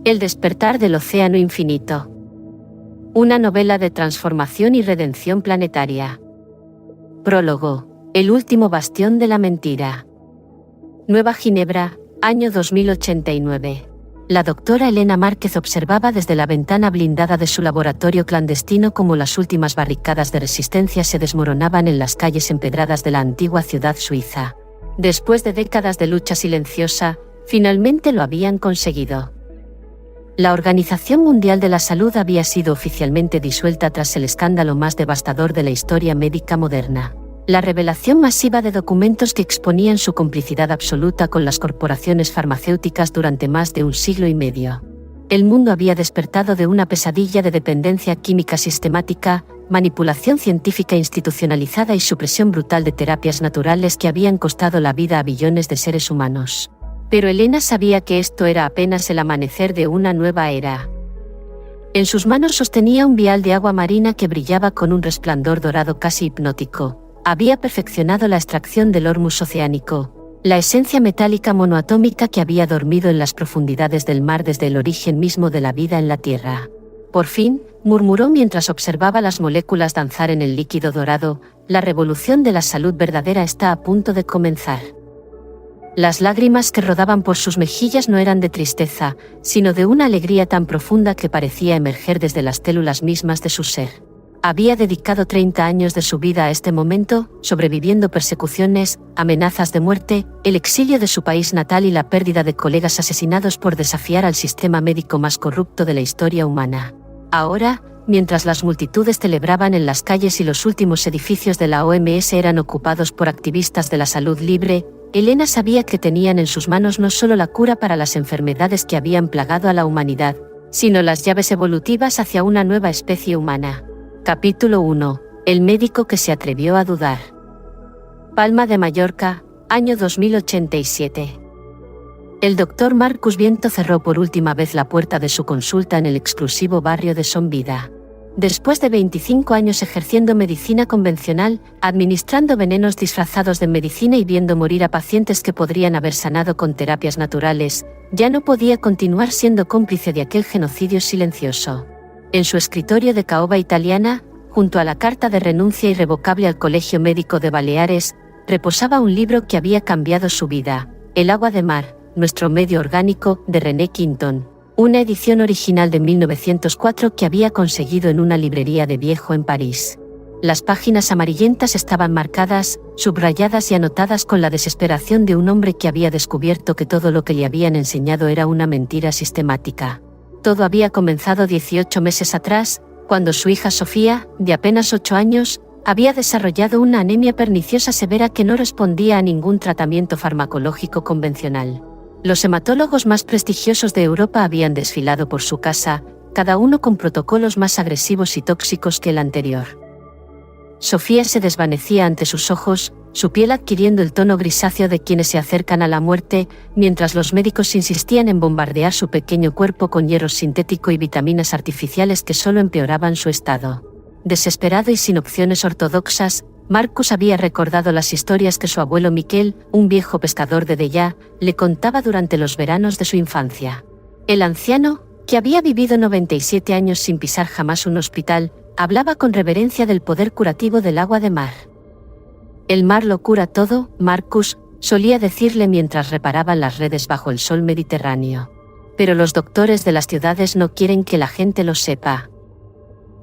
El despertar del océano infinito. Una novela de transformación y redención planetaria. Prólogo. El último bastión de la mentira. Nueva Ginebra, año 2089. La doctora Elena Márquez observaba desde la ventana blindada de su laboratorio clandestino cómo las últimas barricadas de resistencia se desmoronaban en las calles empedradas de la antigua ciudad suiza. Después de décadas de lucha silenciosa, finalmente lo habían conseguido. La Organización Mundial de la Salud había sido oficialmente disuelta tras el escándalo más devastador de la historia médica moderna. La revelación masiva de documentos que exponían su complicidad absoluta con las corporaciones farmacéuticas durante más de un siglo y medio. El mundo había despertado de una pesadilla de dependencia química sistemática, manipulación científica institucionalizada y supresión brutal de terapias naturales que habían costado la vida a billones de seres humanos. Pero Elena sabía que esto era apenas el amanecer de una nueva era. En sus manos sostenía un vial de agua marina que brillaba con un resplandor dorado casi hipnótico. Había perfeccionado la extracción del hormus oceánico, la esencia metálica monoatómica que había dormido en las profundidades del mar desde el origen mismo de la vida en la Tierra. Por fin, murmuró mientras observaba las moléculas danzar en el líquido dorado, la revolución de la salud verdadera está a punto de comenzar. Las lágrimas que rodaban por sus mejillas no eran de tristeza, sino de una alegría tan profunda que parecía emerger desde las células mismas de su ser. Había dedicado 30 años de su vida a este momento, sobreviviendo persecuciones, amenazas de muerte, el exilio de su país natal y la pérdida de colegas asesinados por desafiar al sistema médico más corrupto de la historia humana. Ahora, mientras las multitudes celebraban en las calles y los últimos edificios de la OMS eran ocupados por activistas de la salud libre, Elena sabía que tenían en sus manos no solo la cura para las enfermedades que habían plagado a la humanidad, sino las llaves evolutivas hacia una nueva especie humana. Capítulo 1. El médico que se atrevió a dudar. Palma de Mallorca, año 2087. El doctor Marcus Viento cerró por última vez la puerta de su consulta en el exclusivo barrio de Son Vida. Después de 25 años ejerciendo medicina convencional, administrando venenos disfrazados de medicina y viendo morir a pacientes que podrían haber sanado con terapias naturales, ya no podía continuar siendo cómplice de aquel genocidio silencioso. En su escritorio de caoba italiana, junto a la carta de renuncia irrevocable al Colegio Médico de Baleares, reposaba un libro que había cambiado su vida, El agua de mar, nuestro medio orgánico, de René Quinton. Una edición original de 1904 que había conseguido en una librería de viejo en París. Las páginas amarillentas estaban marcadas, subrayadas y anotadas con la desesperación de un hombre que había descubierto que todo lo que le habían enseñado era una mentira sistemática. Todo había comenzado 18 meses atrás, cuando su hija Sofía, de apenas 8 años, había desarrollado una anemia perniciosa severa que no respondía a ningún tratamiento farmacológico convencional. Los hematólogos más prestigiosos de Europa habían desfilado por su casa, cada uno con protocolos más agresivos y tóxicos que el anterior. Sofía se desvanecía ante sus ojos, su piel adquiriendo el tono grisáceo de quienes se acercan a la muerte, mientras los médicos insistían en bombardear su pequeño cuerpo con hierro sintético y vitaminas artificiales que solo empeoraban su estado. Desesperado y sin opciones ortodoxas, Marcus había recordado las historias que su abuelo Miquel, un viejo pescador de Dellà, le contaba durante los veranos de su infancia. El anciano, que había vivido 97 años sin pisar jamás un hospital, hablaba con reverencia del poder curativo del agua de mar. El mar lo cura todo, Marcus, solía decirle mientras reparaban las redes bajo el sol mediterráneo. Pero los doctores de las ciudades no quieren que la gente lo sepa.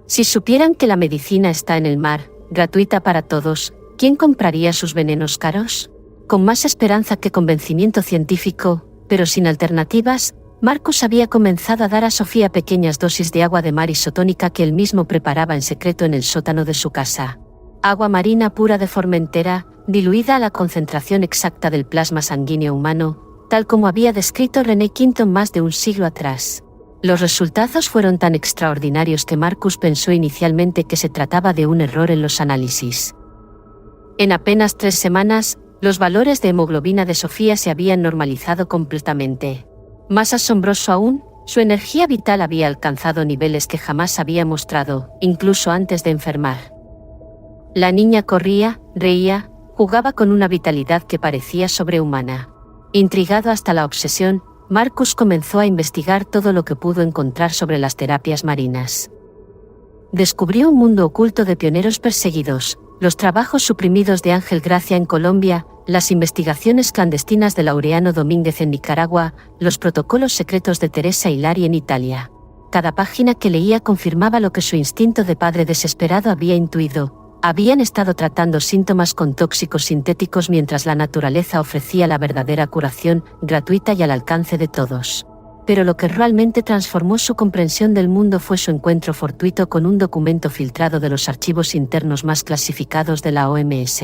Si supieran que la medicina está en el mar, gratuita para todos, ¿quién compraría sus venenos caros? Con más esperanza que convencimiento científico, pero sin alternativas, Marcus había comenzado a dar a Sofía pequeñas dosis de agua de mar isotónica que él mismo preparaba en secreto en el sótano de su casa. Agua marina pura de Formentera, diluida a la concentración exacta del plasma sanguíneo humano, tal como había descrito René Quinton más de un siglo atrás. Los resultados fueron tan extraordinarios que Marcus pensó inicialmente que se trataba de un error en los análisis. En apenas 3 semanas, los valores de hemoglobina de Sofía se habían normalizado completamente. Más asombroso aún, su energía vital había alcanzado niveles que jamás había mostrado, incluso antes de enfermar. La niña corría, reía, jugaba con una vitalidad que parecía sobrehumana. Intrigado hasta la obsesión, Marcus comenzó a investigar todo lo que pudo encontrar sobre las terapias marinas. Descubrió un mundo oculto de pioneros perseguidos, los trabajos suprimidos de Ángel Gracia en Colombia, las investigaciones clandestinas de Laureano Domínguez en Nicaragua, los protocolos secretos de Teresa Hilari en Italia. Cada página que leía confirmaba lo que su instinto de padre desesperado había intuido. Habían estado tratando síntomas con tóxicos sintéticos mientras la naturaleza ofrecía la verdadera curación, gratuita y al alcance de todos. Pero lo que realmente transformó su comprensión del mundo fue su encuentro fortuito con un documento filtrado de los archivos internos más clasificados de la OMS.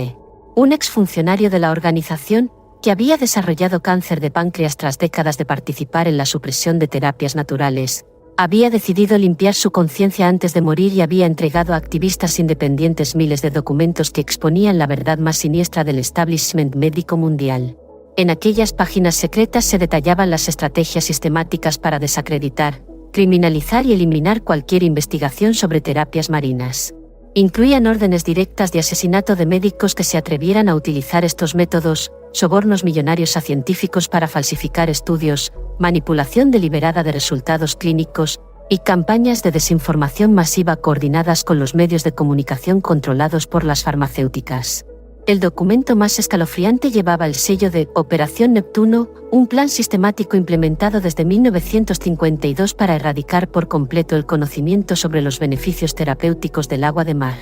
Un exfuncionario de la organización, que había desarrollado cáncer de páncreas tras décadas de participar en la supresión de terapias naturales, había decidido limpiar su conciencia antes de morir y había entregado a activistas independientes miles de documentos que exponían la verdad más siniestra del establishment médico mundial. En aquellas páginas secretas se detallaban las estrategias sistemáticas para desacreditar, criminalizar y eliminar cualquier investigación sobre terapias marinas. Incluían órdenes directas de asesinato de médicos que se atrevieran a utilizar estos métodos, sobornos millonarios a científicos para falsificar estudios, manipulación deliberada de resultados clínicos, y campañas de desinformación masiva coordinadas con los medios de comunicación controlados por las farmacéuticas. El documento más escalofriante llevaba el sello de Operación Neptuno, un plan sistemático implementado desde 1952 para erradicar por completo el conocimiento sobre los beneficios terapéuticos del agua de mar.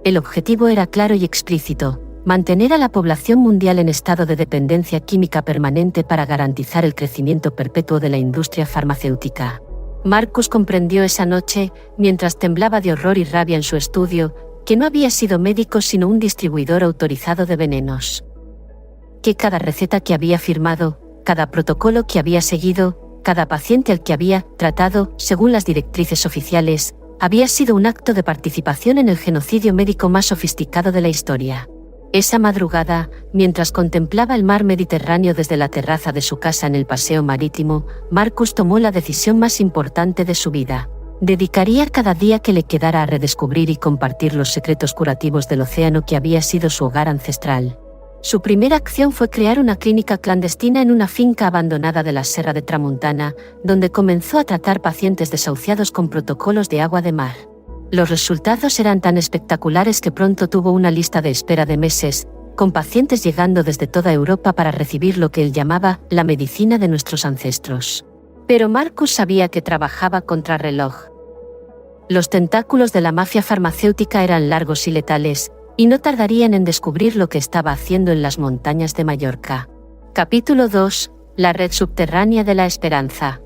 El objetivo era claro y explícito: mantener a la población mundial en estado de dependencia química permanente para garantizar el crecimiento perpetuo de la industria farmacéutica. Marcus comprendió esa noche, mientras temblaba de horror y rabia en su estudio, que no había sido médico sino un distribuidor autorizado de venenos. Que cada receta que había firmado, cada protocolo que había seguido, cada paciente al que había tratado, según las directrices oficiales, había sido un acto de participación en el genocidio médico más sofisticado de la historia. Esa madrugada, mientras contemplaba el mar Mediterráneo desde la terraza de su casa en el paseo marítimo, Marcus tomó la decisión más importante de su vida. Dedicaría cada día que le quedara a redescubrir y compartir los secretos curativos del océano que había sido su hogar ancestral. Su primera acción fue crear una clínica clandestina en una finca abandonada de la Serra de Tramuntana, donde comenzó a tratar pacientes desahuciados con protocolos de agua de mar. Los resultados eran tan espectaculares que pronto tuvo una lista de espera de meses, con pacientes llegando desde toda Europa para recibir lo que él llamaba la medicina de nuestros ancestros. Pero Marcus sabía que trabajaba contrarreloj. Los tentáculos de la mafia farmacéutica eran largos y letales, y no tardarían en descubrir lo que estaba haciendo en las montañas de Mallorca. Capítulo 2. La red subterránea de la esperanza.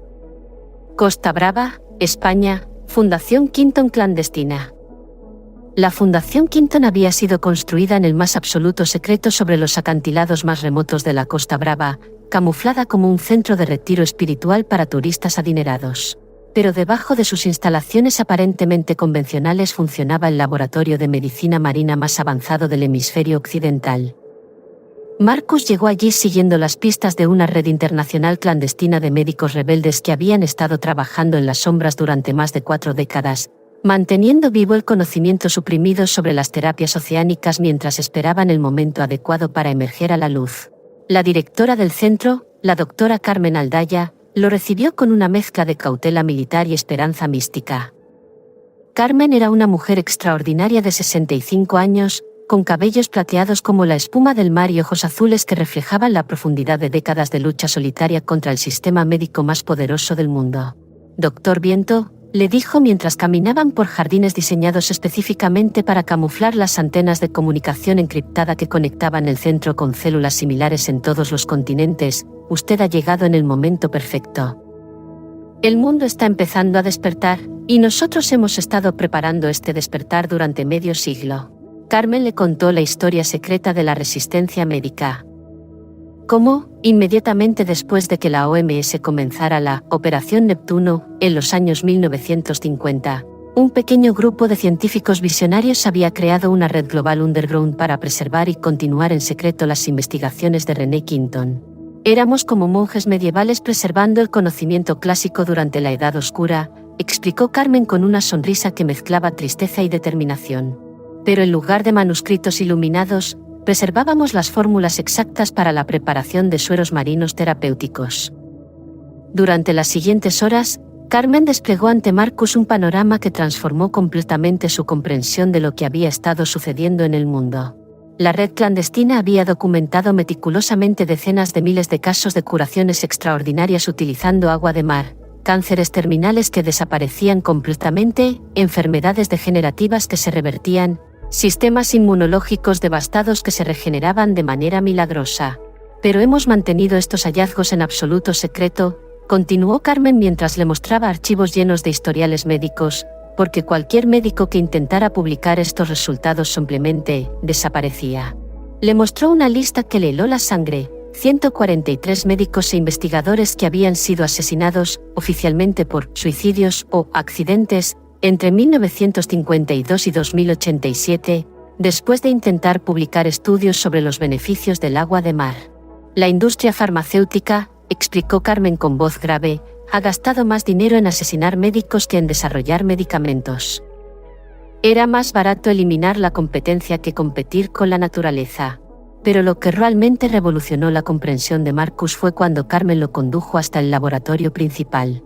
Costa Brava, España, Fundación Quinton clandestina. La Fundación Quinton había sido construida en el más absoluto secreto sobre los acantilados más remotos de la Costa Brava, camuflada como un centro de retiro espiritual para turistas adinerados. Pero debajo de sus instalaciones aparentemente convencionales funcionaba el laboratorio de medicina marina más avanzado del hemisferio occidental. Marcus llegó allí siguiendo las pistas de una red internacional clandestina de médicos rebeldes que habían estado trabajando en las sombras durante más de 4 décadas, manteniendo vivo el conocimiento suprimido sobre las terapias oceánicas mientras esperaban el momento adecuado para emerger a la luz. La directora del centro, la doctora Carmen Aldaya, lo recibió con una mezcla de cautela militar y esperanza mística. Carmen era una mujer extraordinaria de 65 años, con cabellos plateados como la espuma del mar y ojos azules que reflejaban la profundidad de décadas de lucha solitaria contra el sistema médico más poderoso del mundo. «Doctor Viento», le dijo mientras caminaban por jardines diseñados específicamente para camuflar las antenas de comunicación encriptada que conectaban el centro con células similares en todos los continentes, «usted ha llegado en el momento perfecto. El mundo está empezando a despertar, y nosotros hemos estado preparando este despertar durante medio siglo». Carmen le contó la historia secreta de la resistencia médica. Cómo, inmediatamente después de que la OMS comenzara la Operación Neptuno, en los años 1950, un pequeño grupo de científicos visionarios había creado una red global underground para preservar y continuar en secreto las investigaciones de René Quinton. Éramos como monjes medievales preservando el conocimiento clásico durante la Edad Oscura, explicó Carmen con una sonrisa que mezclaba tristeza y determinación. Pero en lugar de manuscritos iluminados, preservábamos las fórmulas exactas para la preparación de sueros marinos terapéuticos. Durante las siguientes horas, Carmen desplegó ante Marcus un panorama que transformó completamente su comprensión de lo que había estado sucediendo en el mundo. La red clandestina había documentado meticulosamente decenas de miles de casos de curaciones extraordinarias utilizando agua de mar, cánceres terminales que desaparecían completamente, enfermedades degenerativas que se revertían, sistemas inmunológicos devastados que se regeneraban de manera milagrosa. Pero hemos mantenido estos hallazgos en absoluto secreto, continuó Carmen mientras le mostraba archivos llenos de historiales médicos, porque cualquier médico que intentara publicar estos resultados simplemente desaparecía. Le mostró una lista que le heló la sangre: 143 médicos e investigadores que habían sido asesinados, oficialmente por suicidios o accidentes, entre 1952 y 2087, después de intentar publicar estudios sobre los beneficios del agua de mar. La industria farmacéutica, explicó Carmen con voz grave, ha gastado más dinero en asesinar médicos que en desarrollar medicamentos. Era más barato eliminar la competencia que competir con la naturaleza. Pero lo que realmente revolucionó la comprensión de Marcus fue cuando Carmen lo condujo hasta el laboratorio principal.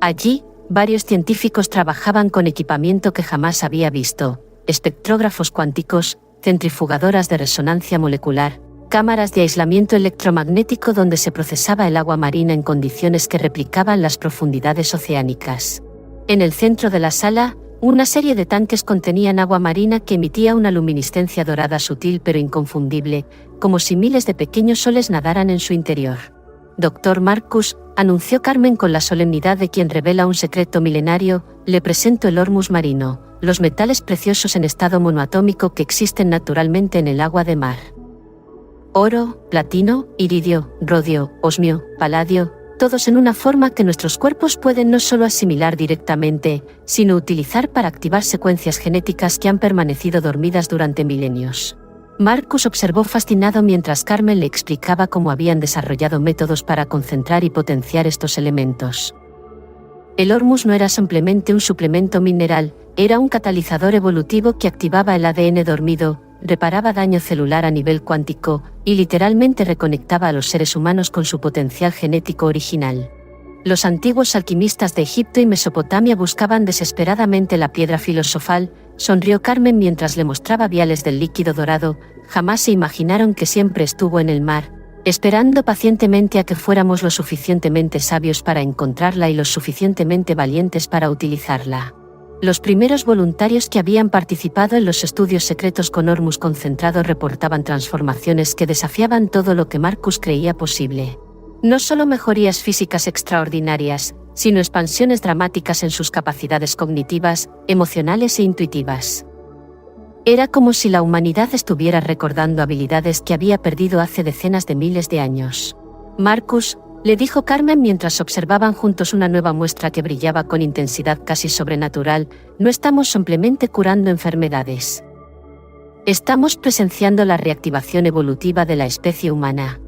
Allí, varios científicos trabajaban con equipamiento que jamás había visto: espectrógrafos cuánticos, centrifugadoras de resonancia molecular, cámaras de aislamiento electromagnético donde se procesaba el agua marina en condiciones que replicaban las profundidades oceánicas. En el centro de la sala, una serie de tanques contenían agua marina que emitía una luminiscencia dorada sutil pero inconfundible, como si miles de pequeños soles nadaran en su interior. Dr. Marcus, anunció Carmen con la solemnidad de quien revela un secreto milenario, le presento el hormus marino, los metales preciosos en estado monoatómico que existen naturalmente en el agua de mar. Oro, platino, iridio, rodio, osmio, paladio, todos en una forma que nuestros cuerpos pueden no solo asimilar directamente, sino utilizar para activar secuencias genéticas que han permanecido dormidas durante milenios. Marcus observó fascinado mientras Carmen le explicaba cómo habían desarrollado métodos para concentrar y potenciar estos elementos. El hormus no era simplemente un suplemento mineral, era un catalizador evolutivo que activaba el ADN dormido, reparaba daño celular a nivel cuántico, y literalmente reconectaba a los seres humanos con su potencial genético original. Los antiguos alquimistas de Egipto y Mesopotamia buscaban desesperadamente la piedra filosofal, sonrió Carmen mientras le mostraba viales del líquido dorado, jamás se imaginaron que siempre estuvo en el mar, esperando pacientemente a que fuéramos lo suficientemente sabios para encontrarla y lo suficientemente valientes para utilizarla. Los primeros voluntarios que habían participado en los estudios secretos con hormus concentrado reportaban transformaciones que desafiaban todo lo que Marcus creía posible. No solo mejorías físicas extraordinarias, sino expansiones dramáticas en sus capacidades cognitivas, emocionales e intuitivas. Era como si la humanidad estuviera recordando habilidades que había perdido hace decenas de miles de años. Marcus, le dijo Carmen mientras observaban juntos una nueva muestra que brillaba con intensidad casi sobrenatural, no estamos simplemente curando enfermedades. Estamos presenciando la reactivación evolutiva de la especie humana.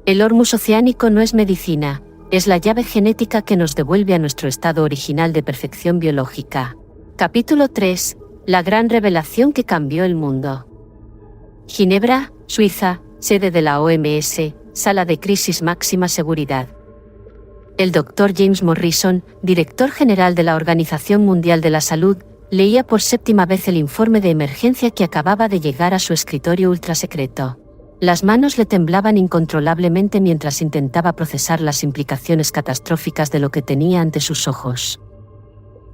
El hormus oceánico no es medicina, es la llave genética que nos devuelve a nuestro estado original de perfección biológica. Capítulo 3. La gran revelación que cambió el mundo. Ginebra, Suiza, sede de la OMS, Sala de Crisis Máxima Seguridad. El Dr. James Morrison, director general de la Organización Mundial de la Salud, leía por séptima vez el informe de emergencia que acababa de llegar a su escritorio ultrasecreto. Las manos le temblaban incontrolablemente mientras intentaba procesar las implicaciones catastróficas de lo que tenía ante sus ojos.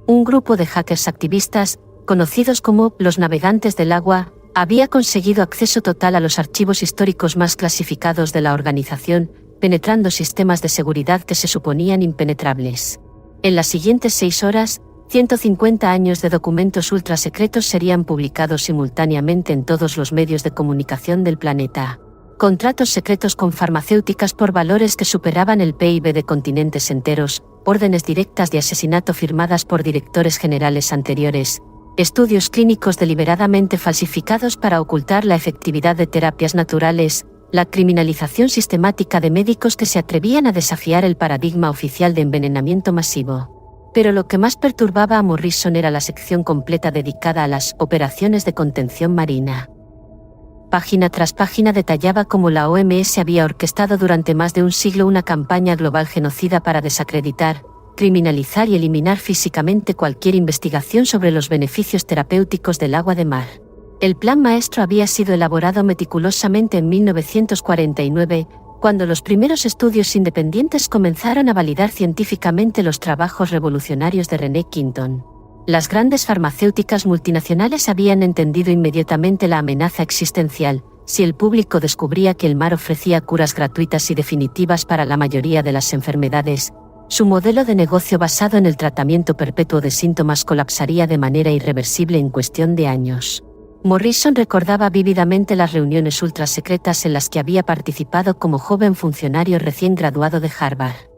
Un grupo de hackers activistas, conocidos como los navegantes del agua, había conseguido acceso total a los archivos históricos más clasificados de la organización, penetrando sistemas de seguridad que se suponían impenetrables. En las siguientes 6 horas, 150 años de documentos ultrasecretos serían publicados simultáneamente en todos los medios de comunicación del planeta. Contratos secretos con farmacéuticas por valores que superaban el PIB de continentes enteros, órdenes directas de asesinato firmadas por directores generales anteriores, estudios clínicos deliberadamente falsificados para ocultar la efectividad de terapias naturales, la criminalización sistemática de médicos que se atrevían a desafiar el paradigma oficial de envenenamiento masivo. Pero lo que más perturbaba a Morrison era la sección completa dedicada a las operaciones de contención marina. página tras página detallaba cómo la OMS había orquestado durante más de un siglo una campaña global genocida para desacreditar, criminalizar y eliminar físicamente cualquier investigación sobre los beneficios terapéuticos del agua de mar. El plan maestro había sido elaborado meticulosamente en 1949, cuando los primeros estudios independientes comenzaron a validar científicamente los trabajos revolucionarios de René Quinton. Las grandes farmacéuticas multinacionales habían entendido inmediatamente la amenaza existencial. Si el público descubría que el mar ofrecía curas gratuitas y definitivas para la mayoría de las enfermedades, su modelo de negocio basado en el tratamiento perpetuo de síntomas colapsaría de manera irreversible en cuestión de años. Morrison recordaba vívidamente las reuniones ultrasecretas en las que había participado como joven funcionario recién graduado de Harvard.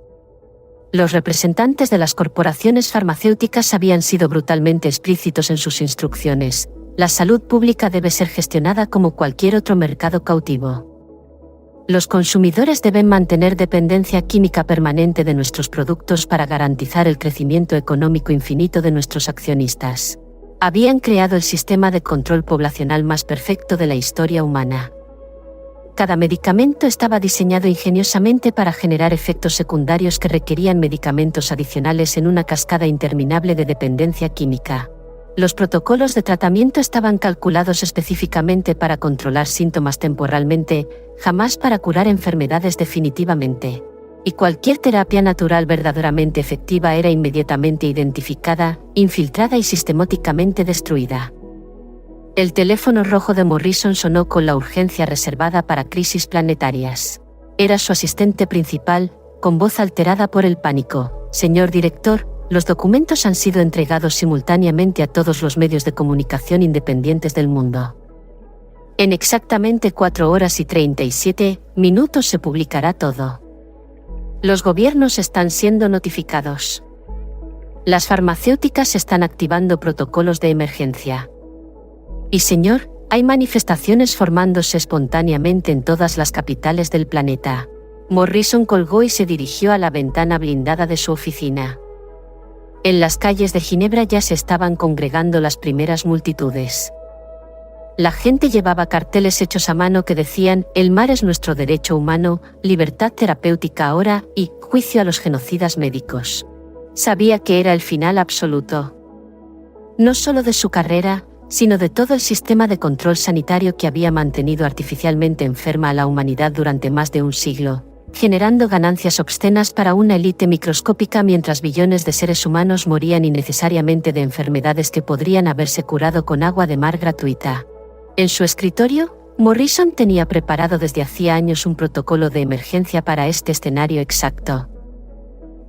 Los representantes de las corporaciones farmacéuticas habían sido brutalmente explícitos en sus instrucciones. La salud pública debe ser gestionada como cualquier otro mercado cautivo. Los consumidores deben mantener dependencia química permanente de nuestros productos para garantizar el crecimiento económico infinito de nuestros accionistas. Habían creado el sistema de control poblacional más perfecto de la historia humana. Cada medicamento estaba diseñado ingeniosamente para generar efectos secundarios que requerían medicamentos adicionales en una cascada interminable de dependencia química. Los protocolos de tratamiento estaban calculados específicamente para controlar síntomas temporalmente, jamás para curar enfermedades definitivamente. Y cualquier terapia natural verdaderamente efectiva era inmediatamente identificada, infiltrada y sistemáticamente destruida. El teléfono rojo de Morrison sonó con la urgencia reservada para crisis planetarias. Era su asistente principal, con voz alterada por el pánico. Señor director, los documentos han sido entregados simultáneamente a todos los medios de comunicación independientes del mundo. En exactamente 4 horas y 37 minutos se publicará todo. Los gobiernos están siendo notificados. Las farmacéuticas están activando protocolos de emergencia. Y señor, hay manifestaciones formándose espontáneamente en todas las capitales del planeta. Morrison colgó y se dirigió a la ventana blindada de su oficina. En las calles de Ginebra ya se estaban congregando las primeras multitudes. La gente llevaba carteles hechos a mano que decían: el mar es nuestro derecho humano, libertad terapéutica ahora, y juicio a los genocidas médicos. Sabía que era el final absoluto. No solo de su carrera, sino de todo el sistema de control sanitario que había mantenido artificialmente enferma a la humanidad durante más de un siglo, generando ganancias obscenas para una élite microscópica mientras billones de seres humanos morían innecesariamente de enfermedades que podrían haberse curado con agua de mar gratuita. En su escritorio, Morrison tenía preparado desde hacía años un protocolo de emergencia para este escenario exacto.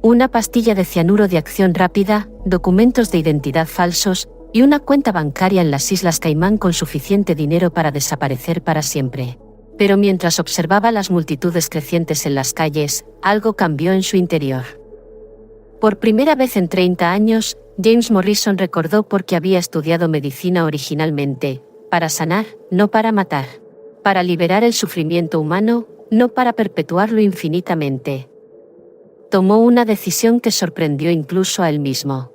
Una pastilla de cianuro de acción rápida, documentos de identidad falsos, y una cuenta bancaria en las Islas Caimán con suficiente dinero para desaparecer para siempre. Pero mientras observaba las multitudes crecientes en las calles, algo cambió en su interior. Por primera vez en 30 años, James Morrison recordó por qué había estudiado medicina originalmente: para sanar, no para matar. Para liberar el sufrimiento humano, no para perpetuarlo infinitamente. Tomó una decisión que sorprendió incluso a él mismo.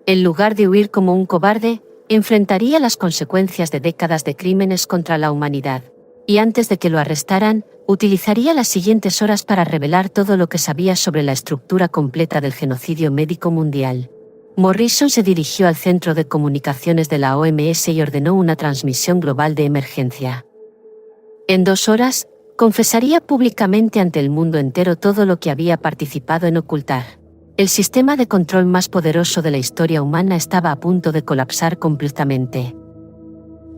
En lugar de huir como un cobarde, enfrentaría las consecuencias de décadas de crímenes contra la humanidad. Y antes de que lo arrestaran, utilizaría las siguientes horas para revelar todo lo que sabía sobre la estructura completa del genocidio médico mundial. Morrison se dirigió al centro de comunicaciones de la OMS y ordenó una transmisión global de emergencia. En 2 horas, confesaría públicamente ante el mundo entero todo lo que había participado en ocultar. El sistema de control más poderoso de la historia humana estaba a punto de colapsar completamente.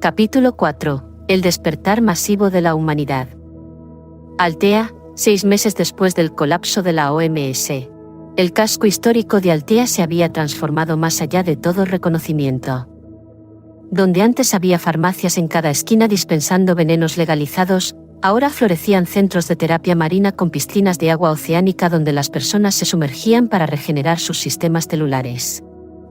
Capítulo 4. El despertar masivo de la humanidad. Altea, 6 meses después del colapso de la OMS. El casco histórico de Altea se había transformado más allá de todo reconocimiento. Donde antes había farmacias en cada esquina dispensando venenos legalizados, ahora florecían centros de terapia marina con piscinas de agua oceánica donde las personas se sumergían para regenerar sus sistemas celulares.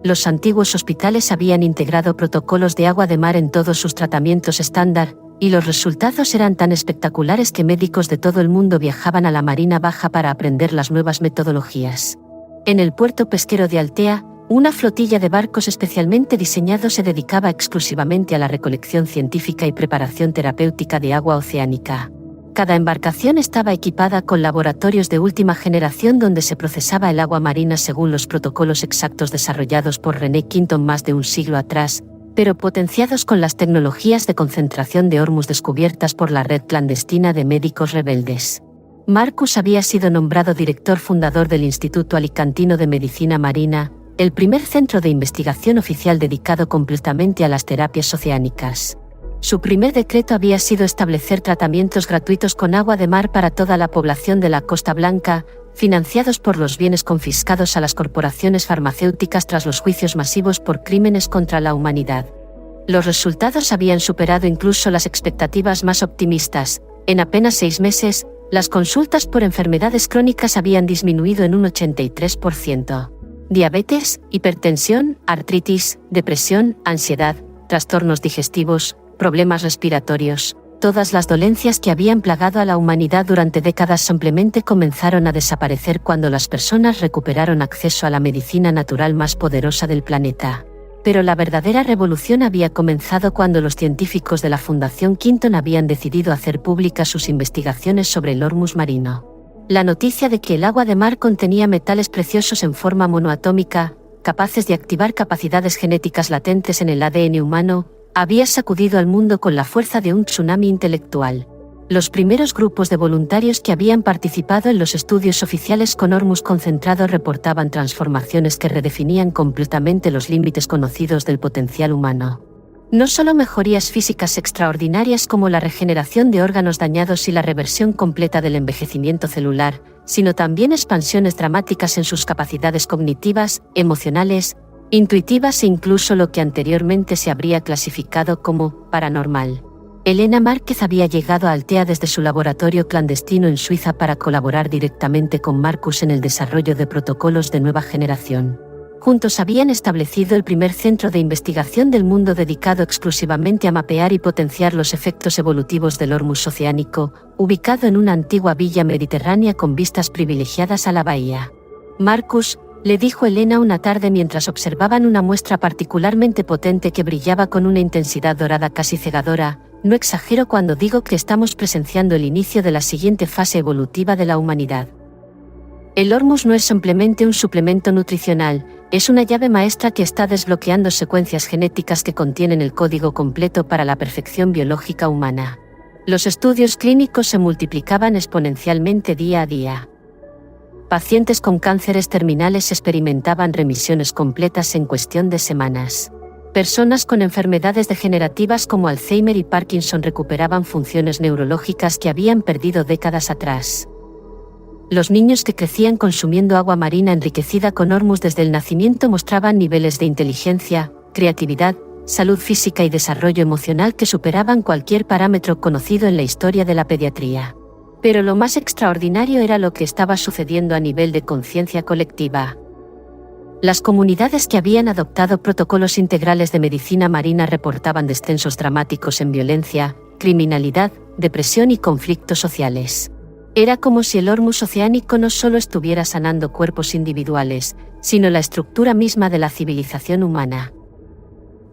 Los antiguos hospitales habían integrado protocolos de agua de mar en todos sus tratamientos estándar, y los resultados eran tan espectaculares que médicos de todo el mundo viajaban a la Marina Baja para aprender las nuevas metodologías. En el puerto pesquero de Altea, Una flotilla de barcos especialmente diseñados se dedicaba exclusivamente a la recolección científica y preparación terapéutica de agua oceánica. Cada embarcación estaba equipada con laboratorios de última generación donde se procesaba el agua marina según los protocolos exactos desarrollados por René Quinton más de un siglo atrás, pero potenciados con las tecnologías de concentración de Hormuz descubiertas por la red clandestina de médicos rebeldes. Marcus había sido nombrado director fundador del Instituto Alicantino de Medicina Marina, el primer centro de investigación oficial dedicado completamente a las terapias oceánicas. Su primer decreto había sido establecer tratamientos gratuitos con agua de mar para toda la población de la Costa Blanca, financiados por los bienes confiscados a las corporaciones farmacéuticas tras los juicios masivos por crímenes contra la humanidad. Los resultados habían superado incluso las expectativas más optimistas. En apenas 6 meses, las consultas por enfermedades crónicas habían disminuido en un 83%. Diabetes, hipertensión, artritis, depresión, ansiedad, trastornos digestivos, problemas respiratorios, todas las dolencias que habían plagado a la humanidad durante décadas simplemente comenzaron a desaparecer cuando las personas recuperaron acceso a la medicina natural más poderosa del planeta. Pero la verdadera revolución había comenzado cuando los científicos de la Fundación Quinton habían decidido hacer públicas sus investigaciones sobre el Hormuz marino. La noticia de que el agua de mar contenía metales preciosos en forma monoatómica, capaces de activar capacidades genéticas latentes en el ADN humano, había sacudido al mundo con la fuerza de un tsunami intelectual. Los primeros grupos de voluntarios que habían participado en los estudios oficiales con Hormuz concentrado reportaban transformaciones que redefinían completamente los límites conocidos del potencial humano. No solo mejorías físicas extraordinarias como la regeneración de órganos dañados y la reversión completa del envejecimiento celular, sino también expansiones dramáticas en sus capacidades cognitivas, emocionales, intuitivas e incluso lo que anteriormente se habría clasificado como paranormal. Elena Márquez había llegado a Altea desde su laboratorio clandestino en Suiza para colaborar directamente con Marcus en el desarrollo de protocolos de nueva generación. Juntos habían establecido el primer centro de investigación del mundo dedicado exclusivamente a mapear y potenciar los efectos evolutivos del Hormuz oceánico, ubicado en una antigua villa mediterránea con vistas privilegiadas a la bahía. Marcus, le dijo Elena una tarde mientras observaban una muestra particularmente potente que brillaba con una intensidad dorada casi cegadora, no exagero cuando digo que estamos presenciando el inicio de la siguiente fase evolutiva de la humanidad. El Hormuz no es simplemente un suplemento nutricional, es una llave maestra que está desbloqueando secuencias genéticas que contienen el código completo para la perfección biológica humana. Los estudios clínicos se multiplicaban exponencialmente día a día. Pacientes con cánceres terminales experimentaban remisiones completas en cuestión de semanas. Personas con enfermedades degenerativas como Alzheimer y Parkinson recuperaban funciones neurológicas que habían perdido décadas atrás. Los niños que crecían consumiendo agua marina enriquecida con Hormuz desde el nacimiento mostraban niveles de inteligencia, creatividad, salud física y desarrollo emocional que superaban cualquier parámetro conocido en la historia de la pediatría. Pero lo más extraordinario era lo que estaba sucediendo a nivel de conciencia colectiva. Las comunidades que habían adoptado protocolos integrales de medicina marina reportaban descensos dramáticos en violencia, criminalidad, depresión y conflictos sociales. Era como si el Hormuz oceánico no solo estuviera sanando cuerpos individuales, sino la estructura misma de la civilización humana.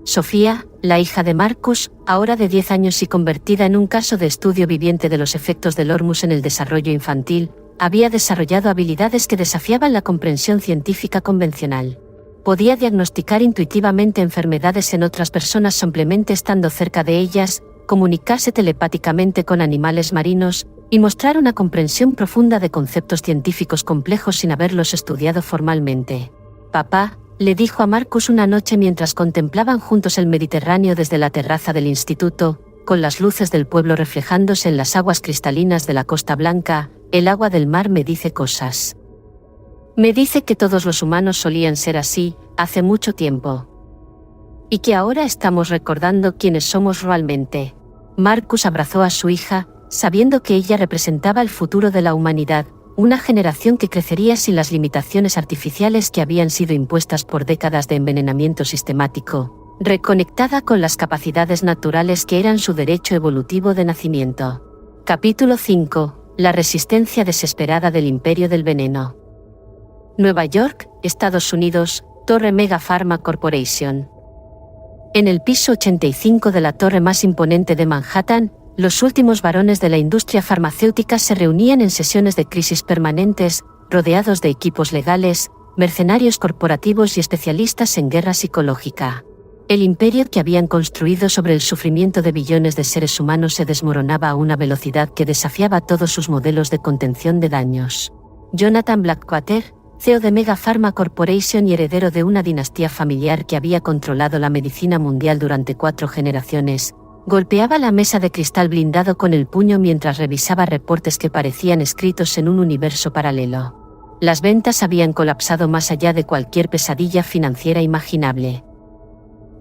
Sofía, la hija de Marcus, ahora de 10 años y convertida en un caso de estudio viviente de los efectos del Hormuz en el desarrollo infantil, había desarrollado habilidades que desafiaban la comprensión científica convencional. Podía diagnosticar intuitivamente enfermedades en otras personas simplemente estando cerca de ellas, comunicarse telepáticamente con animales marinos, y mostrar una comprensión profunda de conceptos científicos complejos sin haberlos estudiado formalmente. «Papá», le dijo a Marcus una noche mientras contemplaban juntos el Mediterráneo desde la terraza del instituto, con las luces del pueblo reflejándose en las aguas cristalinas de la Costa Blanca, «el agua del mar me dice cosas. Me dice que todos los humanos solían ser así, hace mucho tiempo. Y que ahora estamos recordando quiénes somos realmente». Marcus abrazó a su hija, sabiendo que ella representaba el futuro de la humanidad, una generación que crecería sin las limitaciones artificiales que habían sido impuestas por décadas de envenenamiento sistemático, reconectada con las capacidades naturales que eran su derecho evolutivo de nacimiento. Capítulo 5. La resistencia desesperada del imperio del veneno. Nueva York, Estados Unidos, Torre Mega Pharma Corporation. En el piso 85 de la torre más imponente de Manhattan, los últimos varones de la industria farmacéutica se reunían en sesiones de crisis permanentes, rodeados de equipos legales, mercenarios corporativos y especialistas en guerra psicológica. El imperio que habían construido sobre el sufrimiento de billones de seres humanos se desmoronaba a una velocidad que desafiaba todos sus modelos de contención de daños. Jonathan Blackwater, CEO de Mega Pharma Corporation y heredero de una dinastía familiar que había controlado la medicina mundial durante 4 generaciones, golpeaba la mesa de cristal blindado con el puño mientras revisaba reportes que parecían escritos en un universo paralelo. Las ventas habían colapsado más allá de cualquier pesadilla financiera imaginable.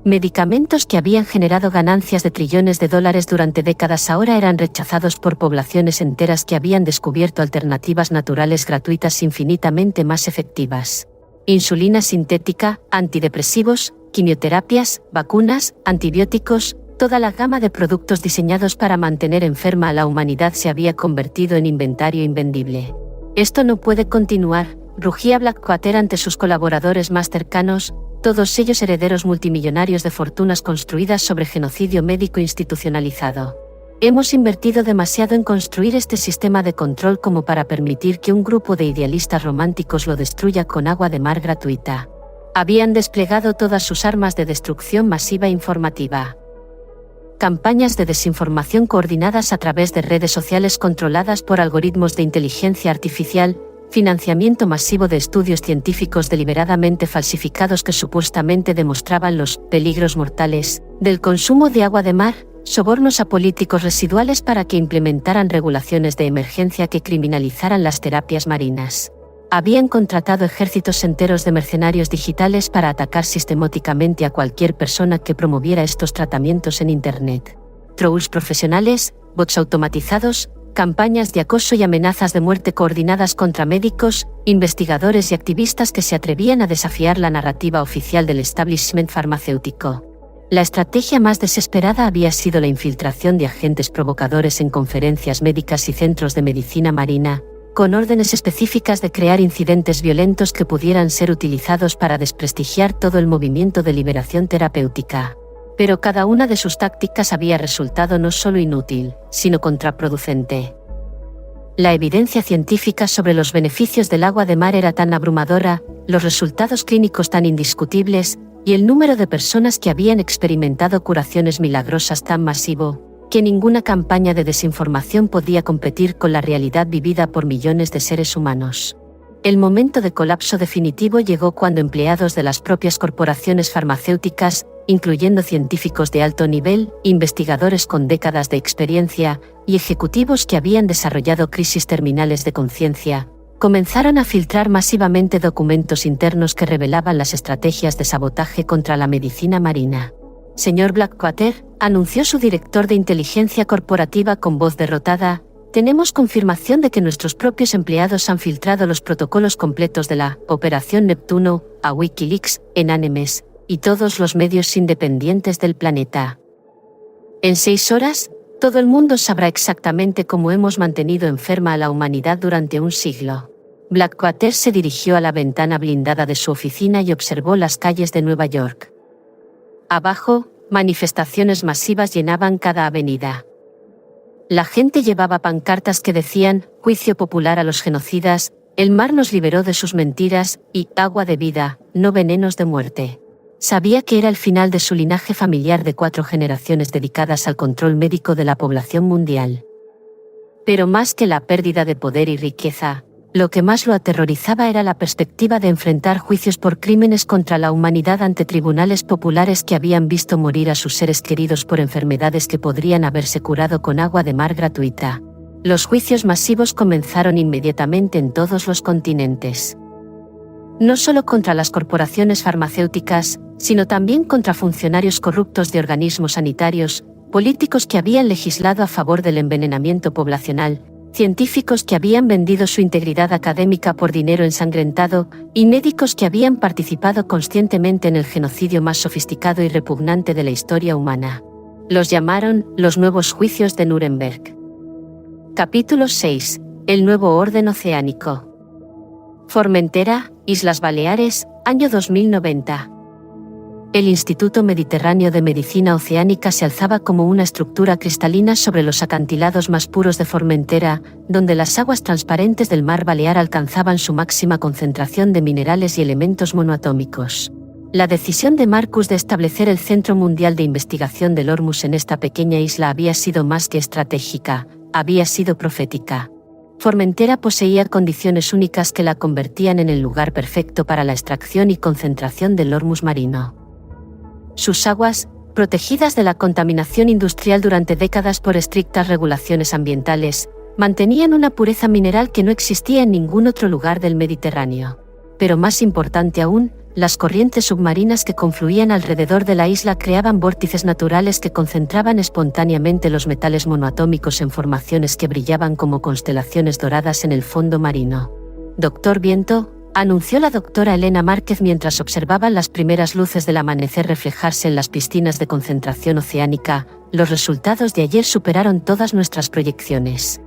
Medicamentos que habían generado ganancias de trillones de dólares durante décadas ahora eran rechazados por poblaciones enteras que habían descubierto alternativas naturales gratuitas infinitamente más efectivas. Insulina sintética, antidepresivos, quimioterapias, vacunas, antibióticos, toda la gama de productos diseñados para mantener enferma a la humanidad se había convertido en inventario invendible. Esto no puede continuar, rugía Blackwater ante sus colaboradores más cercanos, todos ellos herederos multimillonarios de fortunas construidas sobre genocidio médico institucionalizado. Hemos invertido demasiado en construir este sistema de control como para permitir que un grupo de idealistas románticos lo destruya con agua de mar gratuita. Habían desplegado todas sus armas de destrucción masiva informativa. Campañas de desinformación coordinadas a través de redes sociales controladas por algoritmos de inteligencia artificial, financiamiento masivo de estudios científicos deliberadamente falsificados que supuestamente demostraban los peligros mortales del consumo de agua de mar, sobornos a políticos residuales para que implementaran regulaciones de emergencia que criminalizaran las terapias marinas. Habían contratado ejércitos enteros de mercenarios digitales para atacar sistemáticamente a cualquier persona que promoviera estos tratamientos en Internet. Trolls profesionales, bots automatizados, campañas de acoso y amenazas de muerte coordinadas contra médicos, investigadores y activistas que se atrevían a desafiar la narrativa oficial del establishment farmacéutico. La estrategia más desesperada había sido la infiltración de agentes provocadores en conferencias médicas y centros de medicina marina, con órdenes específicas de crear incidentes violentos que pudieran ser utilizados para desprestigiar todo el movimiento de liberación terapéutica. Pero cada una de sus tácticas había resultado no solo inútil, sino contraproducente. La evidencia científica sobre los beneficios del agua de mar era tan abrumadora, los resultados clínicos tan indiscutibles, y el número de personas que habían experimentado curaciones milagrosas tan masivo, que ninguna campaña de desinformación podía competir con la realidad vivida por millones de seres humanos. El momento de colapso definitivo llegó cuando empleados de las propias corporaciones farmacéuticas, incluyendo científicos de alto nivel, investigadores con décadas de experiencia, y ejecutivos que habían desarrollado crisis terminales de conciencia, comenzaron a filtrar masivamente documentos internos que revelaban las estrategias de sabotaje contra la medicina marina. Señor Blackwater, anunció su director de inteligencia corporativa con voz derrotada, tenemos confirmación de que nuestros propios empleados han filtrado los protocolos completos de la Operación Neptuno a Wikileaks, Anonymous, y todos los medios independientes del planeta. En 6 horas, todo el mundo sabrá exactamente cómo hemos mantenido enferma a la humanidad durante un siglo. Blackwater se dirigió a la ventana blindada de su oficina y observó las calles de Nueva York. Abajo, manifestaciones masivas llenaban cada avenida. La gente llevaba pancartas que decían, juicio popular a los genocidas, el mar nos liberó de sus mentiras, y agua de vida, no venenos de muerte. Sabía que era el final de su linaje familiar de 4 generaciones dedicadas al control médico de la población mundial. Pero más que la pérdida de poder y riqueza, lo que más lo aterrorizaba era la perspectiva de enfrentar juicios por crímenes contra la humanidad ante tribunales populares que habían visto morir a sus seres queridos por enfermedades que podrían haberse curado con agua de mar gratuita. Los juicios masivos comenzaron inmediatamente en todos los continentes. No solo contra las corporaciones farmacéuticas, sino también contra funcionarios corruptos de organismos sanitarios, políticos que habían legislado a favor del envenenamiento poblacional, científicos que habían vendido su integridad académica por dinero ensangrentado, y médicos que habían participado conscientemente en el genocidio más sofisticado y repugnante de la historia humana. Los llamaron los nuevos juicios de Nuremberg. Capítulo 6. El nuevo orden oceánico. Formentera, Islas Baleares, año 2090. El Instituto Mediterráneo de Medicina Oceánica se alzaba como una estructura cristalina sobre los acantilados más puros de Formentera, donde las aguas transparentes del mar Balear alcanzaban su máxima concentración de minerales y elementos monoatómicos. La decisión de Marcus de establecer el Centro Mundial de Investigación del Hormuz en esta pequeña isla había sido más que estratégica, había sido profética. Formentera poseía condiciones únicas que la convertían en el lugar perfecto para la extracción y concentración del hormuz marino. Sus aguas, protegidas de la contaminación industrial durante décadas por estrictas regulaciones ambientales, mantenían una pureza mineral que no existía en ningún otro lugar del Mediterráneo. Pero más importante aún, las corrientes submarinas que confluían alrededor de la isla creaban vórtices naturales que concentraban espontáneamente los metales monoatómicos en formaciones que brillaban como constelaciones doradas en el fondo marino. «Doctor Viento», anunció la doctora Elena Márquez mientras observaban las primeras luces del amanecer reflejarse en las piscinas de concentración oceánica, «los resultados de ayer superaron todas nuestras proyecciones.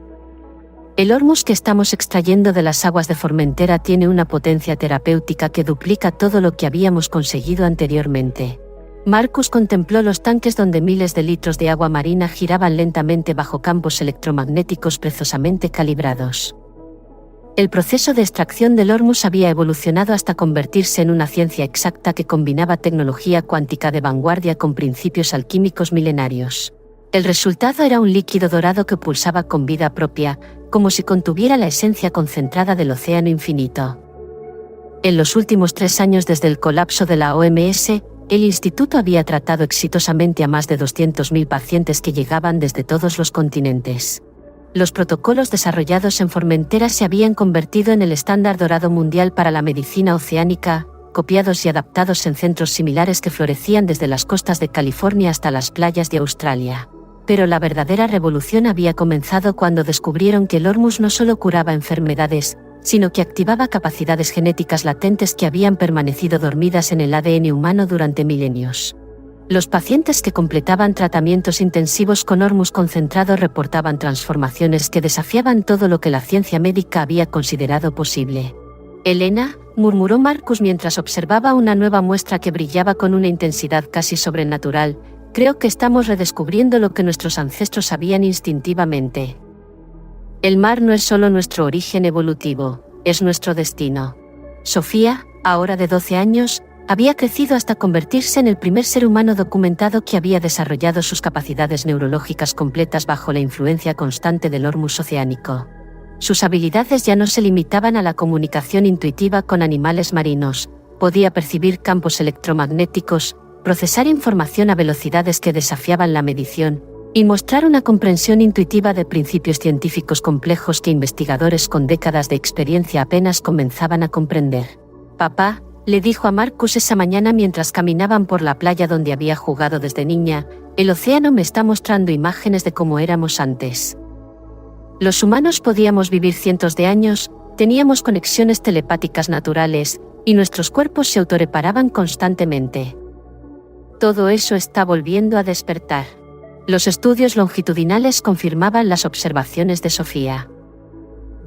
El hormuz que estamos extrayendo de las aguas de Formentera tiene una potencia terapéutica que duplica todo lo que habíamos conseguido anteriormente». Marcus contempló los tanques donde miles de litros de agua marina giraban lentamente bajo campos electromagnéticos precisamente calibrados. El proceso de extracción del hormuz había evolucionado hasta convertirse en una ciencia exacta que combinaba tecnología cuántica de vanguardia con principios alquímicos milenarios. El resultado era un líquido dorado que pulsaba con vida propia, como si contuviera la esencia concentrada del océano infinito. En los últimos 3 años desde el colapso de la OMS, el instituto había tratado exitosamente a más de 200.000 pacientes que llegaban desde todos los continentes. Los protocolos desarrollados en Formentera se habían convertido en el estándar dorado mundial para la medicina oceánica, copiados y adaptados en centros similares que florecían desde las costas de California hasta las playas de Australia. Pero la verdadera revolución había comenzado cuando descubrieron que el hormuz no solo curaba enfermedades, sino que activaba capacidades genéticas latentes que habían permanecido dormidas en el ADN humano durante milenios. Los pacientes que completaban tratamientos intensivos con hormuz concentrado reportaban transformaciones que desafiaban todo lo que la ciencia médica había considerado posible. «Elena», murmuró Marcus mientras observaba una nueva muestra que brillaba con una intensidad casi sobrenatural, «creo que estamos redescubriendo lo que nuestros ancestros sabían instintivamente. El mar no es solo nuestro origen evolutivo, es nuestro destino». Sofía, ahora de 12 años, había crecido hasta convertirse en el primer ser humano documentado que había desarrollado sus capacidades neurológicas completas bajo la influencia constante del hormuz oceánico. Sus habilidades ya no se limitaban a la comunicación intuitiva con animales marinos, podía percibir campos electromagnéticos, procesar información a velocidades que desafiaban la medición, y mostrar una comprensión intuitiva de principios científicos complejos que investigadores con décadas de experiencia apenas comenzaban a comprender. «Papá», le dijo a Marcus esa mañana mientras caminaban por la playa donde había jugado desde niña, «el océano me está mostrando imágenes de cómo éramos antes. Los humanos podíamos vivir cientos de años, teníamos conexiones telepáticas naturales, y nuestros cuerpos se autorreparaban constantemente. Todo eso está volviendo a despertar». Los estudios longitudinales confirmaban las observaciones de Sofía.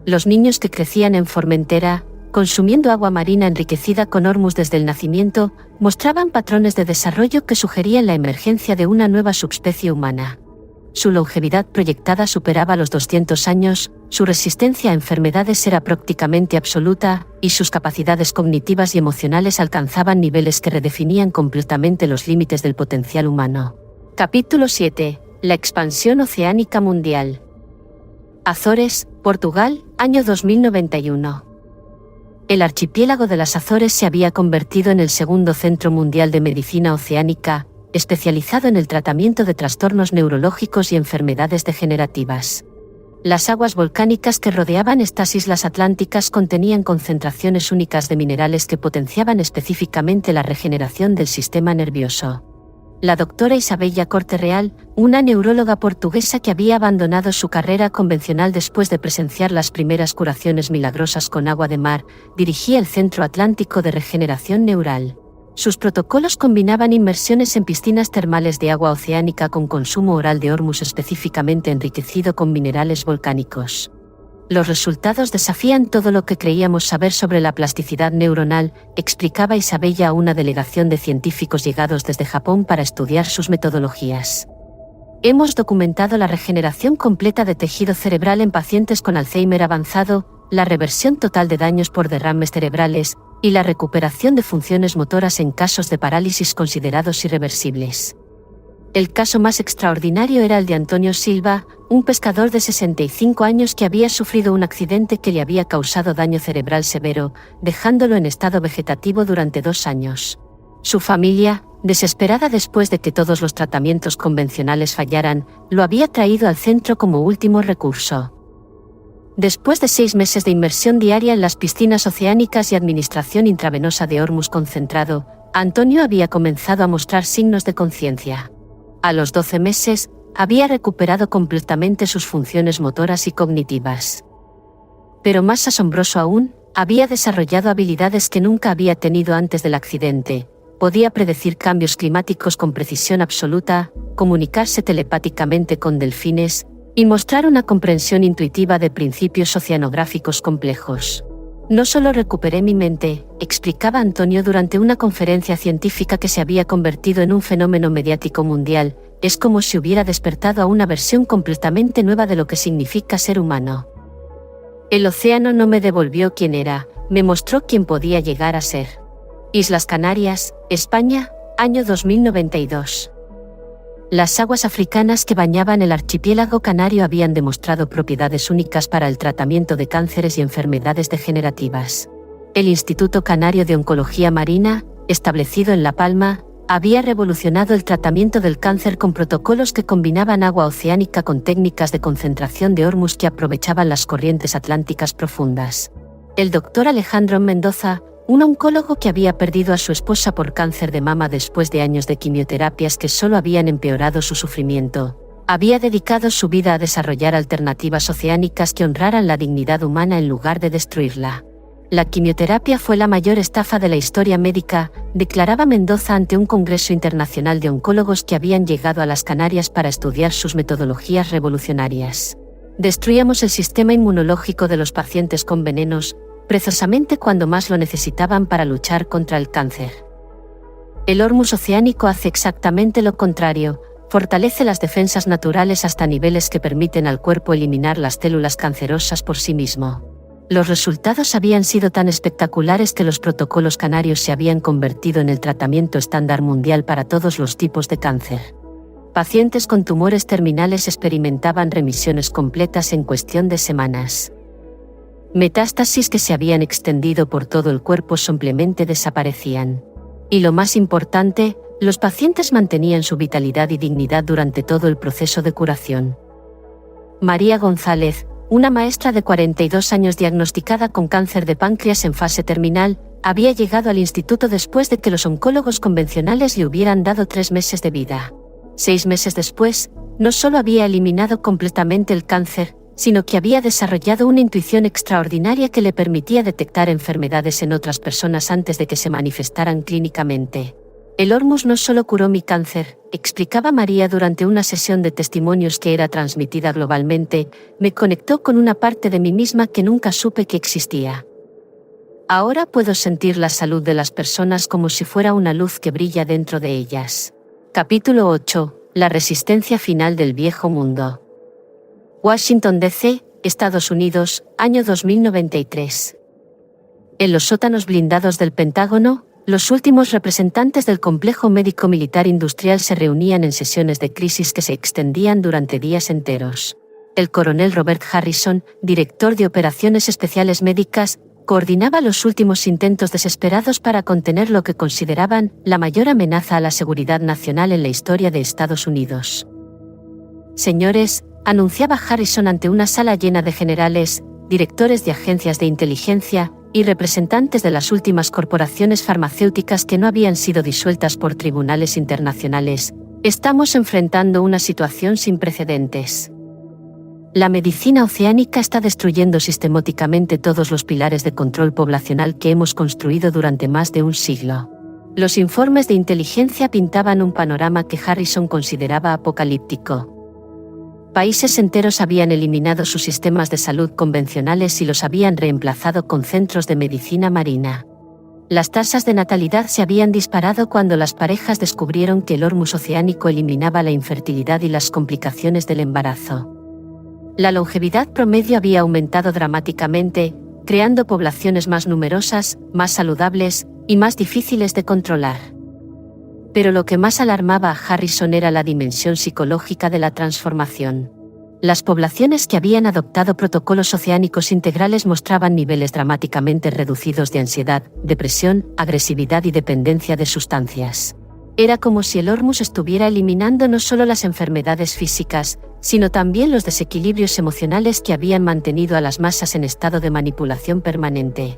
Los niños que crecían en Formentera, consumiendo agua marina enriquecida con hormuz desde el nacimiento, mostraban patrones de desarrollo que sugerían la emergencia de una nueva subespecie humana. Su longevidad proyectada superaba los 200 años, su resistencia a enfermedades era prácticamente absoluta, y sus capacidades cognitivas y emocionales alcanzaban niveles que redefinían completamente los límites del potencial humano. Capítulo 7. La expansión oceánica mundial. Azores, Portugal, año 2091. El archipiélago de las Azores se había convertido en el segundo centro mundial de medicina oceánica, especializado en el tratamiento de trastornos neurológicos y enfermedades degenerativas. Las aguas volcánicas que rodeaban estas islas atlánticas contenían concentraciones únicas de minerales que potenciaban específicamente la regeneración del sistema nervioso. La doctora Isabella Corte Real, una neuróloga portuguesa que había abandonado su carrera convencional después de presenciar las primeras curaciones milagrosas con agua de mar, dirigía el Centro Atlántico de Regeneración Neural. Sus protocolos combinaban inmersiones en piscinas termales de agua oceánica con consumo oral de hormuz específicamente enriquecido con minerales volcánicos. Los resultados desafían todo lo que creíamos saber sobre la plasticidad neuronal, explicaba Isabella a una delegación de científicos llegados desde Japón para estudiar sus metodologías. Hemos documentado la regeneración completa de tejido cerebral en pacientes con Alzheimer avanzado, la reversión total de daños por derrames cerebrales, y la recuperación de funciones motoras en casos de parálisis considerados irreversibles. El caso más extraordinario era el de Antonio Silva, un pescador de 65 años que había sufrido un accidente que le había causado daño cerebral severo, dejándolo en estado vegetativo durante 2 años. Su familia, desesperada después de que todos los tratamientos convencionales fallaran, lo había traído al centro como último recurso. Después de 6 meses de inmersión diaria en las piscinas oceánicas y administración intravenosa de Ormus concentrado, Antonio había comenzado a mostrar signos de conciencia. A los 12 meses, había recuperado completamente sus funciones motoras y cognitivas. Pero más asombroso aún, había desarrollado habilidades que nunca había tenido antes del accidente. Podía predecir cambios climáticos con precisión absoluta, comunicarse telepáticamente con delfines, y mostrar una comprensión intuitiva de principios oceanográficos complejos. No solo recuperé mi mente, explicaba Antonio durante una conferencia científica que se había convertido en un fenómeno mediático mundial, es como si hubiera despertado a una versión completamente nueva de lo que significa ser humano. El océano no me devolvió quién era, me mostró quién podía llegar a ser. Islas Canarias, España, año 2092. Las aguas africanas que bañaban el archipiélago canario habían demostrado propiedades únicas para el tratamiento de cánceres y enfermedades degenerativas. El Instituto Canario de Oncología Marina, establecido en La Palma, había revolucionado el tratamiento del cáncer con protocolos que combinaban agua oceánica con técnicas de concentración de Ormus que aprovechaban las corrientes atlánticas profundas. El doctor Alejandro Mendoza, un oncólogo que había perdido a su esposa por cáncer de mama después de años de quimioterapias que solo habían empeorado su sufrimiento, había dedicado su vida a desarrollar alternativas oceánicas que honraran la dignidad humana en lugar de destruirla. La quimioterapia fue la mayor estafa de la historia médica, declaraba Mendoza ante un congreso internacional de oncólogos que habían llegado a las Canarias para estudiar sus metodologías revolucionarias. Destruíamos el sistema inmunológico de los pacientes con venenos, precisamente cuando más lo necesitaban para luchar contra el cáncer. El Ormus oceánico hace exactamente lo contrario, fortalece las defensas naturales hasta niveles que permiten al cuerpo eliminar las células cancerosas por sí mismo. Los resultados habían sido tan espectaculares que los protocolos canarios se habían convertido en el tratamiento estándar mundial para todos los tipos de cáncer. Pacientes con tumores terminales experimentaban remisiones completas en cuestión de semanas. Metástasis que se habían extendido por todo el cuerpo simplemente desaparecían. Y lo más importante, los pacientes mantenían su vitalidad y dignidad durante todo el proceso de curación. María González, una maestra de 42 años diagnosticada con cáncer de páncreas en fase terminal, había llegado al instituto después de que los oncólogos convencionales le hubieran dado 3 meses de vida. 6 meses después, no solo había eliminado completamente el cáncer, sino que había desarrollado una intuición extraordinaria que le permitía detectar enfermedades en otras personas antes de que se manifestaran clínicamente. El Ormus no solo curó mi cáncer, explicaba María durante una sesión de testimonios que era transmitida globalmente, me conectó con una parte de mí misma que nunca supe que existía. Ahora puedo sentir la salud de las personas como si fuera una luz que brilla dentro de ellas. Capítulo 8. La resistencia final del viejo mundo. Washington, D.C., Estados Unidos, año 2093. En los sótanos blindados del Pentágono, los últimos representantes del complejo médico-militar industrial se reunían en sesiones de crisis que se extendían durante días enteros. El coronel Robert Harrison, director de operaciones especiales médicas, coordinaba los últimos intentos desesperados para contener lo que consideraban la mayor amenaza a la seguridad nacional en la historia de Estados Unidos. Señores, anunciaba Harrison ante una sala llena de generales, directores de agencias de inteligencia y representantes de las últimas corporaciones farmacéuticas que no habían sido disueltas por tribunales internacionales, estamos enfrentando una situación sin precedentes. La medicina oceánica está destruyendo sistemáticamente todos los pilares de control poblacional que hemos construido durante más de un siglo. Los informes de inteligencia pintaban un panorama que Harrison consideraba apocalíptico. Países enteros habían eliminado sus sistemas de salud convencionales y los habían reemplazado con centros de medicina marina. Las tasas de natalidad se habían disparado cuando las parejas descubrieron que el Hormuz oceánico eliminaba la infertilidad y las complicaciones del embarazo. La longevidad promedio había aumentado dramáticamente, creando poblaciones más numerosas, más saludables y más difíciles de controlar. Pero lo que más alarmaba a Harrison era la dimensión psicológica de la transformación. Las poblaciones que habían adoptado protocolos oceánicos integrales mostraban niveles dramáticamente reducidos de ansiedad, depresión, agresividad y dependencia de sustancias. Era como si el Hormuz estuviera eliminando no solo las enfermedades físicas, sino también los desequilibrios emocionales que habían mantenido a las masas en estado de manipulación permanente.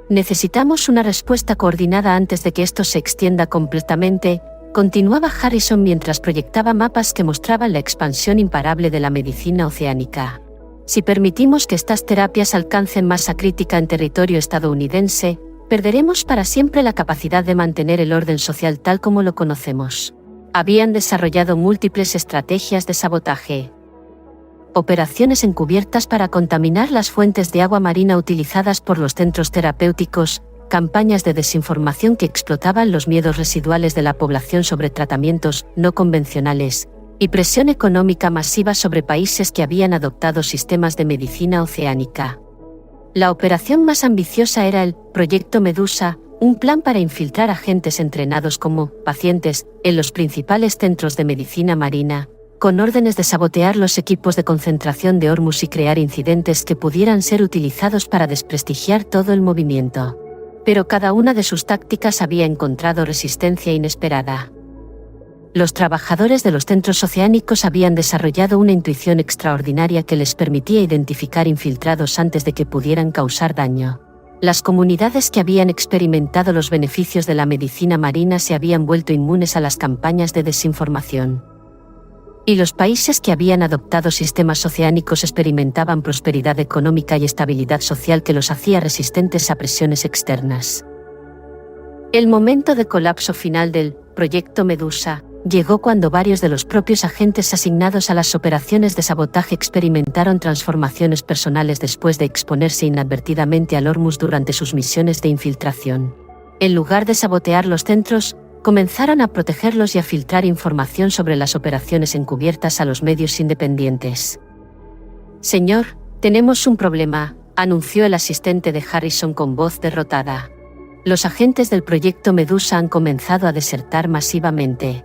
Necesitamos una respuesta coordinada antes de que esto se extienda completamente, continuaba Harrison mientras proyectaba mapas que mostraban la expansión imparable de la medicina oceánica. Si permitimos que estas terapias alcancen masa crítica en territorio estadounidense, perderemos para siempre la capacidad de mantener el orden social tal como lo conocemos. Habían desarrollado múltiples estrategias de sabotaje. Operaciones encubiertas para contaminar las fuentes de agua marina utilizadas por los centros terapéuticos, campañas de desinformación que explotaban los miedos residuales de la población sobre tratamientos no convencionales, y presión económica masiva sobre países que habían adoptado sistemas de medicina oceánica. La operación más ambiciosa era el Proyecto Medusa, un plan para infiltrar agentes entrenados como pacientes en los principales centros de medicina marina, con órdenes de sabotear los equipos de concentración de Hormuz y crear incidentes que pudieran ser utilizados para desprestigiar todo el movimiento. Pero cada una de sus tácticas había encontrado resistencia inesperada. Los trabajadores de los centros oceánicos habían desarrollado una intuición extraordinaria que les permitía identificar infiltrados antes de que pudieran causar daño. Las comunidades que habían experimentado los beneficios de la medicina marina se habían vuelto inmunes a las campañas de desinformación. Y los países que habían adoptado sistemas oceánicos experimentaban prosperidad económica y estabilidad social que los hacía resistentes a presiones externas. El momento de colapso final del Proyecto Medusa llegó cuando varios de los propios agentes asignados a las operaciones de sabotaje experimentaron transformaciones personales después de exponerse inadvertidamente al Hormuz durante sus misiones de infiltración. En lugar de sabotear los centros, comenzaron a protegerlos y a filtrar información sobre las operaciones encubiertas a los medios independientes. «Señor, tenemos un problema», anunció el asistente de Harrison con voz derrotada. «Los agentes del Proyecto Medusa han comenzado a desertar masivamente.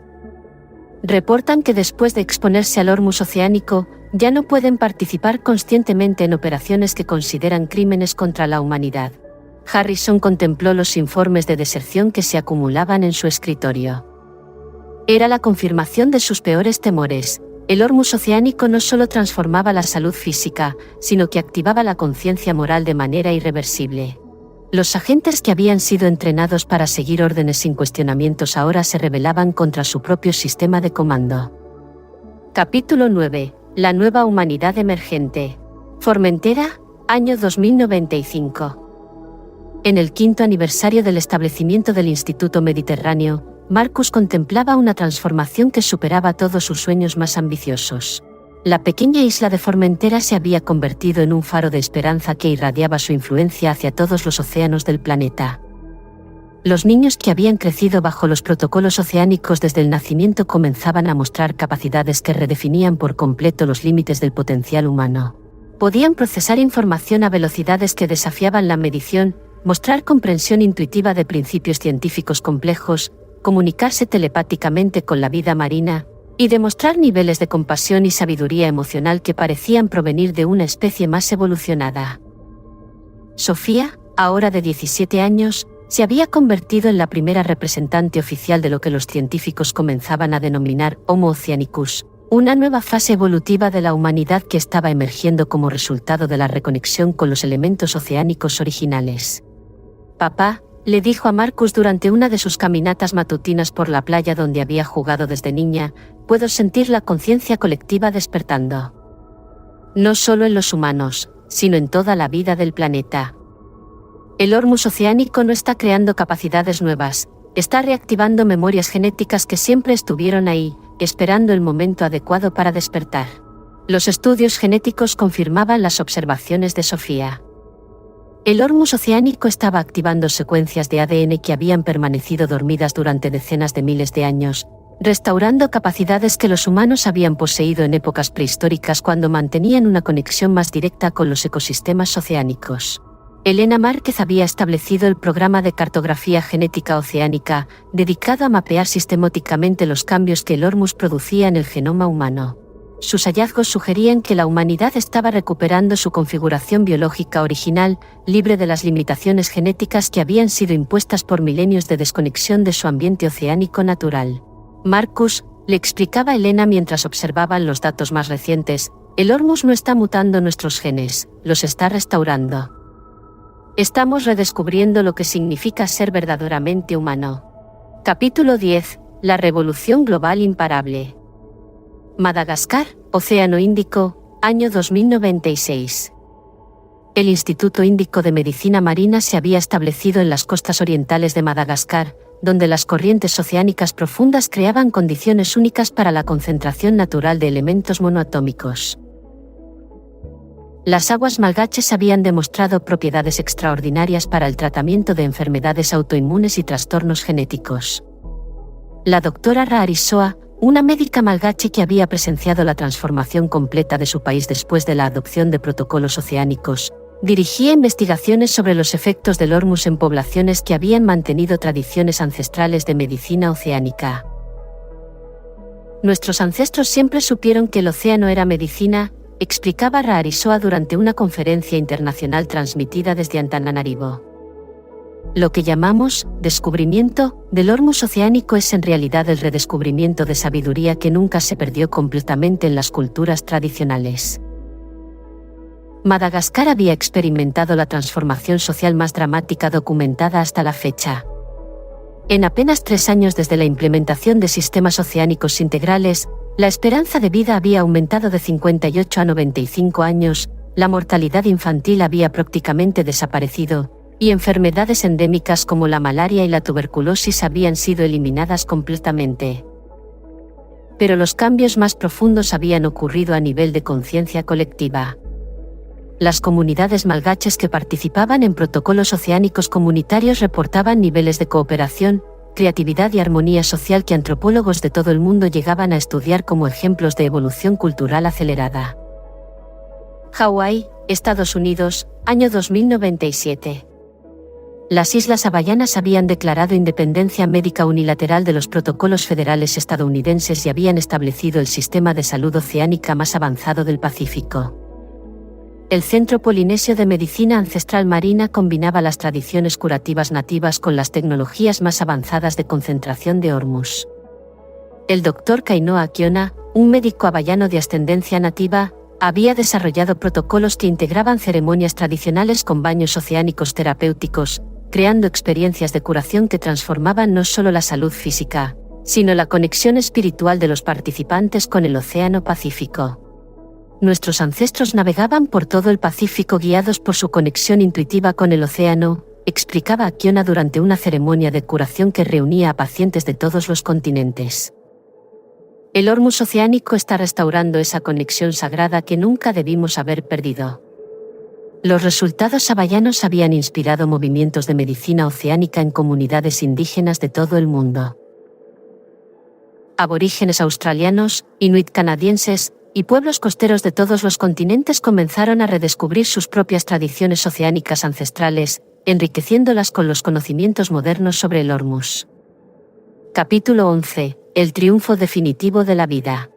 Reportan que después de exponerse al Hormuz oceánico, ya no pueden participar conscientemente en operaciones que consideran crímenes contra la humanidad». Harrison contempló los informes de deserción que se acumulaban en su escritorio. Era la confirmación de sus peores temores. El Hormuz oceánico no solo transformaba la salud física, sino que activaba la conciencia moral de manera irreversible. Los agentes que habían sido entrenados para seguir órdenes sin cuestionamientos ahora se rebelaban contra su propio sistema de comando. Capítulo 9. La nueva humanidad emergente. Formentera, año 2095. En el 5º aniversario del establecimiento del Instituto Mediterráneo, Marcus contemplaba una transformación que superaba todos sus sueños más ambiciosos. La pequeña isla de Formentera se había convertido en un faro de esperanza que irradiaba su influencia hacia todos los océanos del planeta. Los niños que habían crecido bajo los protocolos oceánicos desde el nacimiento comenzaban a mostrar capacidades que redefinían por completo los límites del potencial humano. Podían procesar información a velocidades que desafiaban la medición, mostrar comprensión intuitiva de principios científicos complejos, comunicarse telepáticamente con la vida marina, y demostrar niveles de compasión y sabiduría emocional que parecían provenir de una especie más evolucionada. Sofía, ahora de 17 años, se había convertido en la primera representante oficial de lo que los científicos comenzaban a denominar Homo oceanicus, una nueva fase evolutiva de la humanidad que estaba emergiendo como resultado de la reconexión con los elementos oceánicos originales. «Papá», le dijo a Marcus durante una de sus caminatas matutinas por la playa donde había jugado desde niña, «puedo sentir la conciencia colectiva despertando. No solo en los humanos, sino en toda la vida del planeta. El Hormuz oceánico no está creando capacidades nuevas, está reactivando memorias genéticas que siempre estuvieron ahí, esperando el momento adecuado para despertar. Los estudios genéticos confirmaban las observaciones de Sofía. El Hormus oceánico estaba activando secuencias de ADN que habían permanecido dormidas durante decenas de miles de años, restaurando capacidades que los humanos habían poseído en épocas prehistóricas cuando mantenían una conexión más directa con los ecosistemas oceánicos. Elena Márquez había establecido el programa de cartografía genética oceánica, dedicado a mapear sistemáticamente los cambios que el Hormus producía en el genoma humano. Sus hallazgos sugerían que la humanidad estaba recuperando su configuración biológica original, libre de las limitaciones genéticas que habían sido impuestas por milenios de desconexión de su ambiente oceánico natural. Marcus, le explicaba Elena mientras observaban los datos más recientes, el Hormus no está mutando nuestros genes, los está restaurando. Estamos redescubriendo lo que significa ser verdaderamente humano. Capítulo 10. La revolución global imparable. Madagascar, Océano Índico, año 2096. El Instituto Índico de Medicina Marina se había establecido en las costas orientales de Madagascar, donde las corrientes oceánicas profundas creaban condiciones únicas para la concentración natural de elementos monoatómicos. Las aguas malgaches habían demostrado propiedades extraordinarias para el tratamiento de enfermedades autoinmunes y trastornos genéticos. La doctora Raarisoa, una médica malgache que había presenciado la transformación completa de su país después de la adopción de protocolos oceánicos, dirigía investigaciones sobre los efectos del Hormus en poblaciones que habían mantenido tradiciones ancestrales de medicina oceánica. Nuestros ancestros siempre supieron que el océano era medicina, explicaba Raarisoa durante una conferencia internacional transmitida desde Antananarivo. Lo que llamamos descubrimiento del Hormus oceánico es en realidad el redescubrimiento de sabiduría que nunca se perdió completamente en las culturas tradicionales. Madagascar había experimentado la transformación social más dramática documentada hasta la fecha. En apenas 3 años desde la implementación de sistemas oceánicos integrales, la esperanza de vida había aumentado de 58 a 95 años, la mortalidad infantil había prácticamente desaparecido, y enfermedades endémicas como la malaria y la tuberculosis habían sido eliminadas completamente. Pero los cambios más profundos habían ocurrido a nivel de conciencia colectiva. Las comunidades malgaches que participaban en protocolos oceánicos comunitarios reportaban niveles de cooperación, creatividad y armonía social que antropólogos de todo el mundo llegaban a estudiar como ejemplos de evolución cultural acelerada. Hawái, Estados Unidos, año 2097. Las Islas Hawaianas habían declarado independencia médica unilateral de los protocolos federales estadounidenses y habían establecido el sistema de salud oceánica más avanzado del Pacífico. El Centro Polinesio de Medicina Ancestral Marina combinaba las tradiciones curativas nativas con las tecnologías más avanzadas de concentración de Hormus. El Dr. Kainoa Akiona, un médico hawaiano de ascendencia nativa, había desarrollado protocolos que integraban ceremonias tradicionales con baños oceánicos terapéuticos, creando experiencias de curación que transformaban no solo la salud física, sino la conexión espiritual de los participantes con el Océano Pacífico. Nuestros ancestros navegaban por todo el Pacífico guiados por su conexión intuitiva con el océano, explicaba Akiona durante una ceremonia de curación que reunía a pacientes de todos los continentes. El Hormus oceánico está restaurando esa conexión sagrada que nunca debimos haber perdido. Los resultados hawaianos habían inspirado movimientos de medicina oceánica en comunidades indígenas de todo el mundo. Aborígenes australianos, inuit canadienses, y pueblos costeros de todos los continentes comenzaron a redescubrir sus propias tradiciones oceánicas ancestrales, enriqueciéndolas con los conocimientos modernos sobre el Hormus. Capítulo 11. El triunfo definitivo de la vida.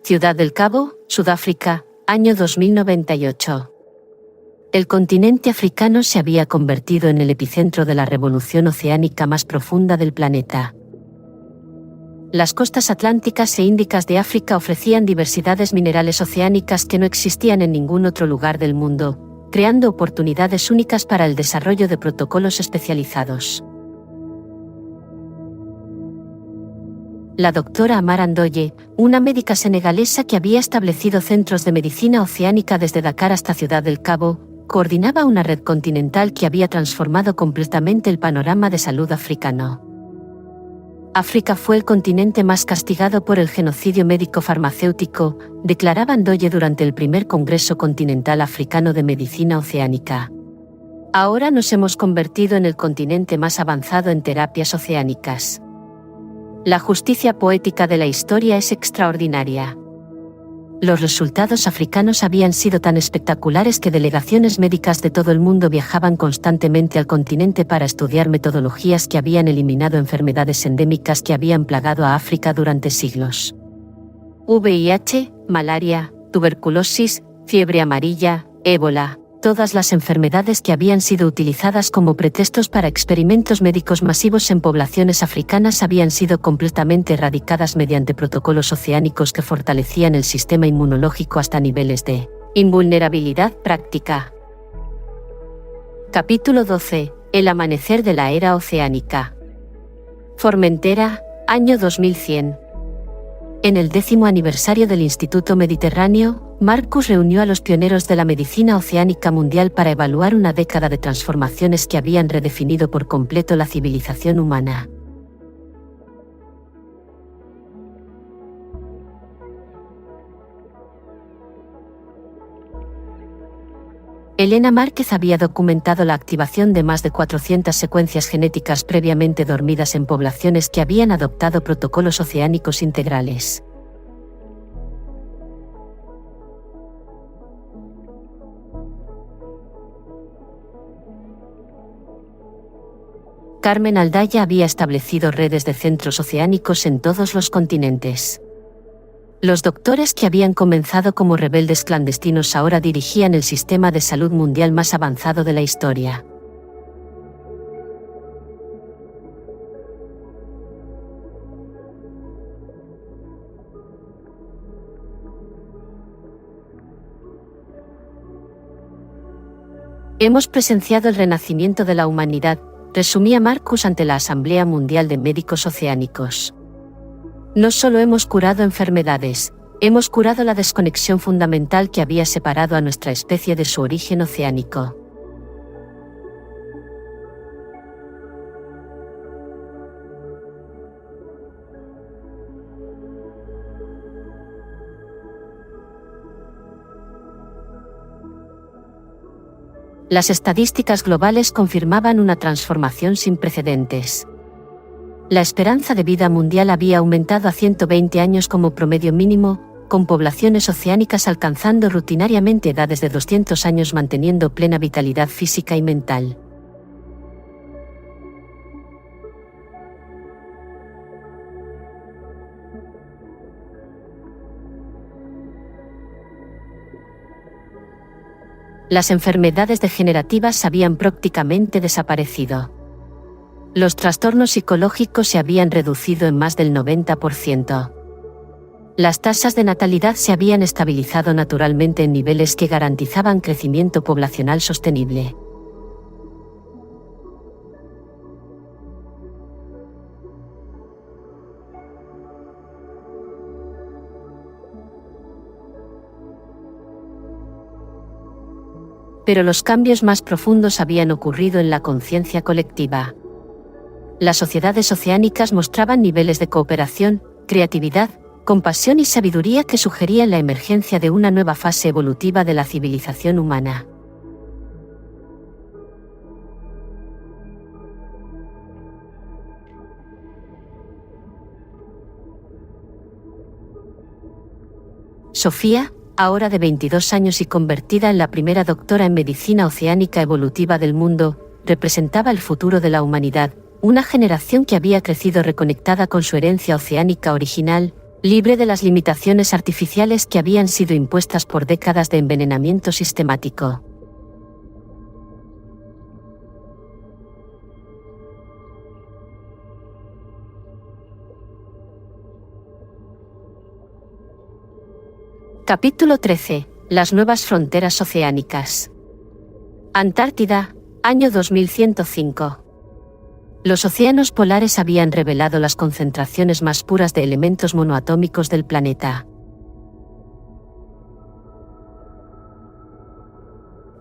Ciudad del Cabo, Sudáfrica, año 2098. El continente africano se había convertido en el epicentro de la revolución oceánica más profunda del planeta. Las costas atlánticas e índicas de África ofrecían diversidades minerales oceánicas que no existían en ningún otro lugar del mundo, creando oportunidades únicas para el desarrollo de protocolos especializados. La doctora Amara Ndoye, una médica senegalesa que había establecido centros de medicina oceánica desde Dakar hasta Ciudad del Cabo, coordinaba una red continental que había transformado completamente el panorama de salud africano. África fue el continente más castigado por el genocidio médico-farmacéutico, declaraba Ndoye durante el primer Congreso Continental Africano de Medicina Oceánica. Ahora nos hemos convertido en el continente más avanzado en terapias oceánicas. La justicia poética de la historia es extraordinaria. Los resultados africanos habían sido tan espectaculares que delegaciones médicas de todo el mundo viajaban constantemente al continente para estudiar metodologías que habían eliminado enfermedades endémicas que habían plagado a África durante siglos. VIH, malaria, tuberculosis, fiebre amarilla, ébola, todas las enfermedades que habían sido utilizadas como pretextos para experimentos médicos masivos en poblaciones africanas habían sido completamente erradicadas mediante protocolos oceánicos que fortalecían el sistema inmunológico hasta niveles de invulnerabilidad práctica. Capítulo 12. El amanecer de la era oceánica. Formentera, año 2100. En el 10º aniversario del Instituto Mediterráneo, Marcus reunió a los pioneros de la medicina oceánica mundial para evaluar una década de transformaciones que habían redefinido por completo la civilización humana. Elena Márquez había documentado la activación de más de 400 secuencias genéticas previamente dormidas en poblaciones que habían adoptado protocolos oceánicos integrales. Carmen Aldaya había establecido redes de centros oceánicos en todos los continentes. Los doctores que habían comenzado como rebeldes clandestinos ahora dirigían el sistema de salud mundial más avanzado de la historia. Hemos presenciado el renacimiento de la humanidad, resumía Marcus ante la Asamblea Mundial de Médicos Oceánicos. No solo hemos curado enfermedades, hemos curado la desconexión fundamental que había separado a nuestra especie de su origen oceánico. Las estadísticas globales confirmaban una transformación sin precedentes. La esperanza de vida mundial había aumentado a 120 años como promedio mínimo, con poblaciones oceánicas alcanzando rutinariamente edades de 200 años manteniendo plena vitalidad física y mental. Las enfermedades degenerativas habían prácticamente desaparecido. Los trastornos psicológicos se habían reducido en más del 90%. Las tasas de natalidad se habían estabilizado naturalmente en niveles que garantizaban crecimiento poblacional sostenible. Pero los cambios más profundos habían ocurrido en la conciencia colectiva. Las sociedades oceánicas mostraban niveles de cooperación, creatividad, compasión y sabiduría que sugerían la emergencia de una nueva fase evolutiva de la civilización humana. Sofía, ahora de 22 años y convertida en la primera doctora en medicina oceánica evolutiva del mundo, representaba el futuro de la humanidad, una generación que había crecido reconectada con su herencia oceánica original, libre de las limitaciones artificiales que habían sido impuestas por décadas de envenenamiento sistemático. Capítulo 13. Las nuevas fronteras oceánicas. Antártida, año 2105. Los océanos polares habían revelado las concentraciones más puras de elementos monoatómicos del planeta.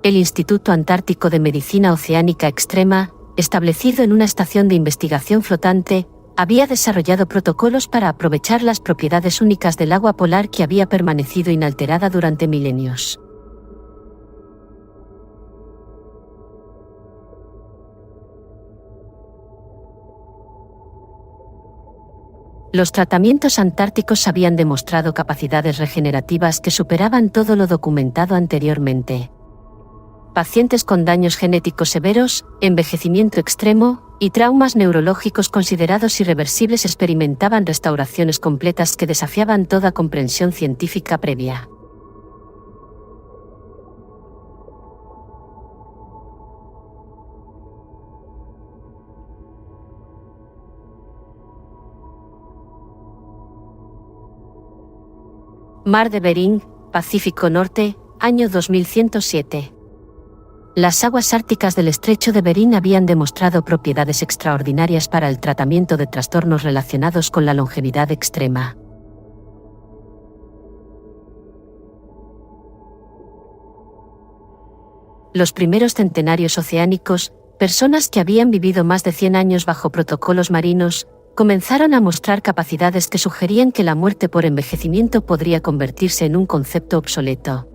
El Instituto Antártico de Medicina Oceánica Extrema, establecido en una estación de investigación flotante, Había desarrollado protocolos para aprovechar las propiedades únicas del agua polar que había permanecido inalterada durante milenios. Los tratamientos antárticos habían demostrado capacidades regenerativas que superaban todo lo documentado anteriormente. Pacientes con daños genéticos severos, envejecimiento extremo y traumas neurológicos considerados irreversibles experimentaban restauraciones completas que desafiaban toda comprensión científica previa. Mar de Bering, Pacífico Norte, año 2107. Las aguas árticas del estrecho de Bering habían demostrado propiedades extraordinarias para el tratamiento de trastornos relacionados con la longevidad extrema. Los primeros centenarios oceánicos, personas que habían vivido más de 100 años bajo protocolos marinos, comenzaron a mostrar capacidades que sugerían que la muerte por envejecimiento podría convertirse en un concepto obsoleto.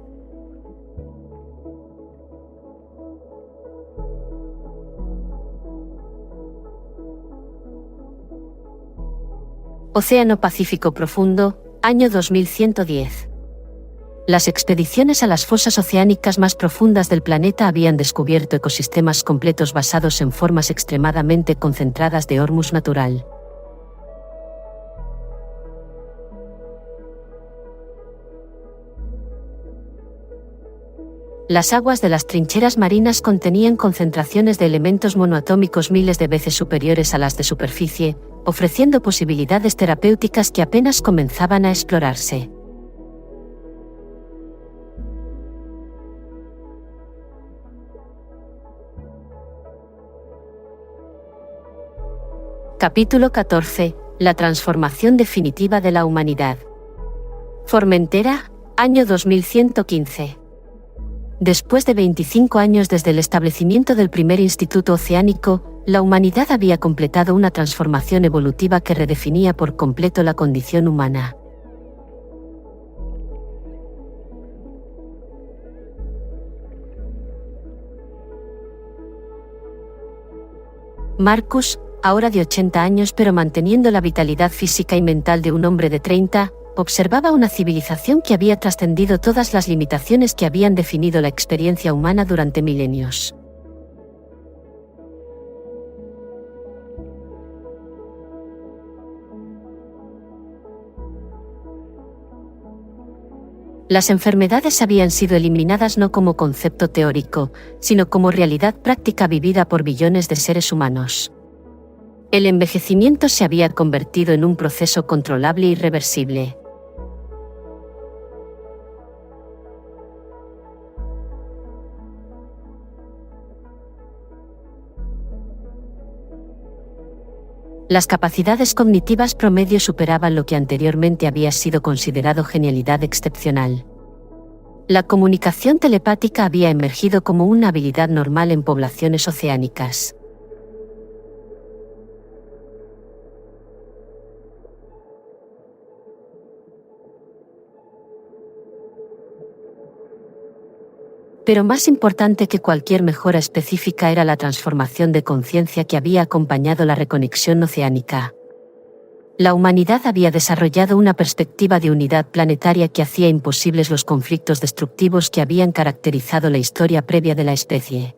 Océano Pacífico Profundo, año 2110. Las expediciones a las fosas oceánicas más profundas del planeta habían descubierto ecosistemas completos basados en formas extremadamente concentradas de hormus natural. Las aguas de las trincheras marinas contenían concentraciones de elementos monoatómicos miles de veces superiores a las de superficie, ofreciendo posibilidades terapéuticas que apenas comenzaban a explorarse. Capítulo 14. La transformación definitiva de la humanidad. Formentera, año 2115. Después de 25 años desde el establecimiento del primer instituto oceánico, la humanidad había completado una transformación evolutiva que redefinía por completo la condición humana. Marcus, ahora de 80 años pero manteniendo la vitalidad física y mental de un hombre de 30, observaba una civilización que había trascendido todas las limitaciones que habían definido la experiencia humana durante milenios. Las enfermedades habían sido eliminadas no como concepto teórico, sino como realidad práctica vivida por billones de seres humanos. El envejecimiento se había convertido en un proceso controlable y irreversible. Las capacidades cognitivas promedio superaban lo que anteriormente había sido considerado genialidad excepcional. La comunicación telepática había emergido como una habilidad normal en poblaciones oceánicas. Pero más importante que cualquier mejora específica era la transformación de conciencia que había acompañado la reconexión oceánica. La humanidad había desarrollado una perspectiva de unidad planetaria que hacía imposibles los conflictos destructivos que habían caracterizado la historia previa de la especie.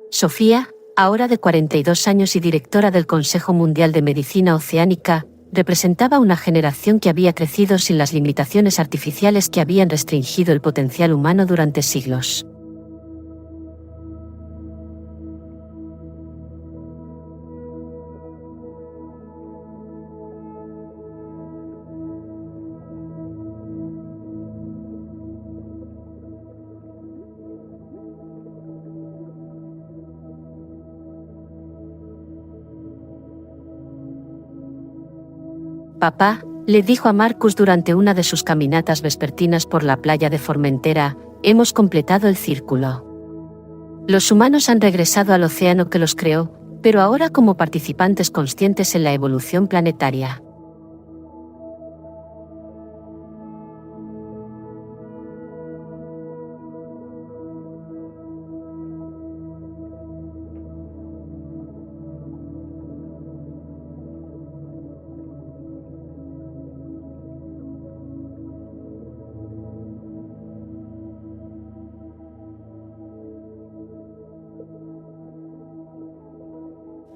Sofía, ahora de 42 años y directora del Consejo Mundial de Medicina Oceánica, representaba una generación que había crecido sin las limitaciones artificiales que habían restringido el potencial humano durante siglos. Papá, Le dijo a Marcus durante una de sus caminatas vespertinas por la playa de Formentera, hemos completado el círculo. Los humanos han regresado al océano que los creó, pero ahora como participantes conscientes en la evolución planetaria.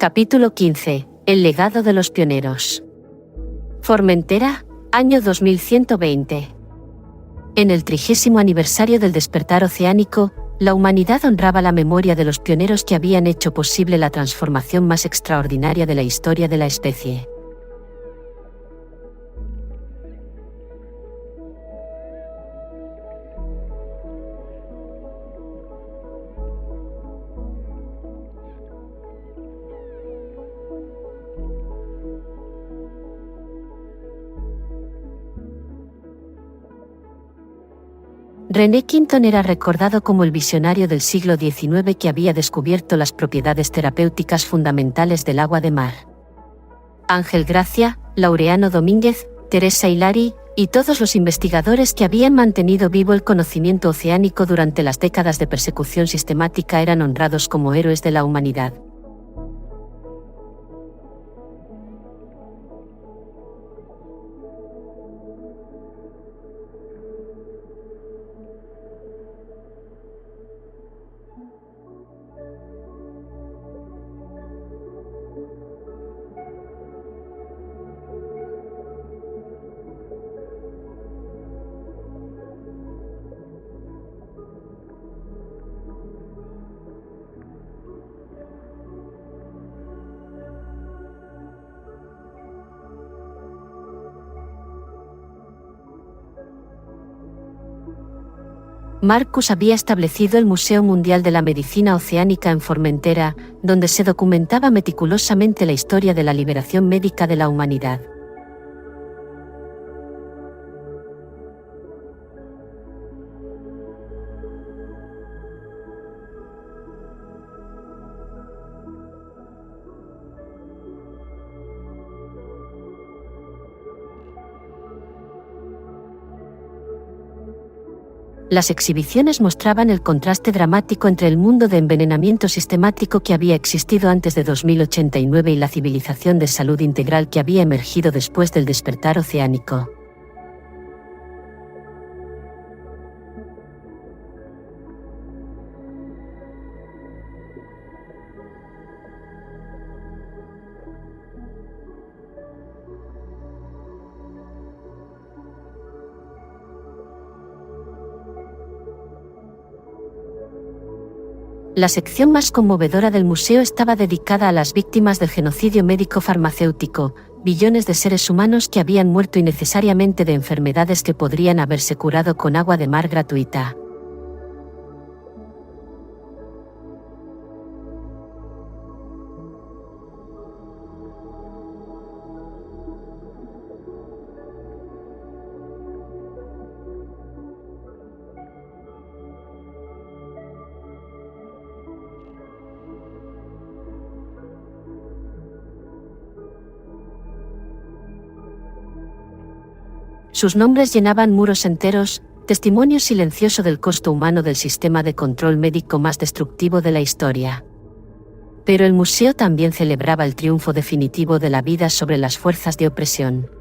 Capítulo 15. El legado de los pioneros. Formentera, año 2120. En el 30º aniversario del despertar oceánico, la humanidad honraba la memoria de los pioneros que habían hecho posible la transformación más extraordinaria de la historia de la especie. René Quinton era recordado como el visionario del siglo XIX que había descubierto las propiedades terapéuticas fundamentales del agua de mar. Ángel Gracia, Laureano Domínguez, Teresa Hilary, y todos los investigadores que habían mantenido vivo el conocimiento oceánico durante las décadas de persecución sistemática eran honrados como héroes de la humanidad. Marcus había establecido el Museo Mundial de la Medicina Oceánica en Formentera, donde se documentaba meticulosamente la historia de la liberación médica de la humanidad. Las exhibiciones mostraban el contraste dramático entre el mundo de envenenamiento sistemático que había existido antes de 2089 y la civilización de salud integral que había emergido después del despertar oceánico. La sección más conmovedora del museo estaba dedicada a las víctimas del genocidio médico-farmacéutico, billones de seres humanos que habían muerto innecesariamente de enfermedades que podrían haberse curado con agua de mar gratuita. Sus nombres llenaban muros enteros, testimonio silencioso del costo humano del sistema de control médico más destructivo de la historia. Pero el museo también celebraba el triunfo definitivo de la vida sobre las fuerzas de opresión.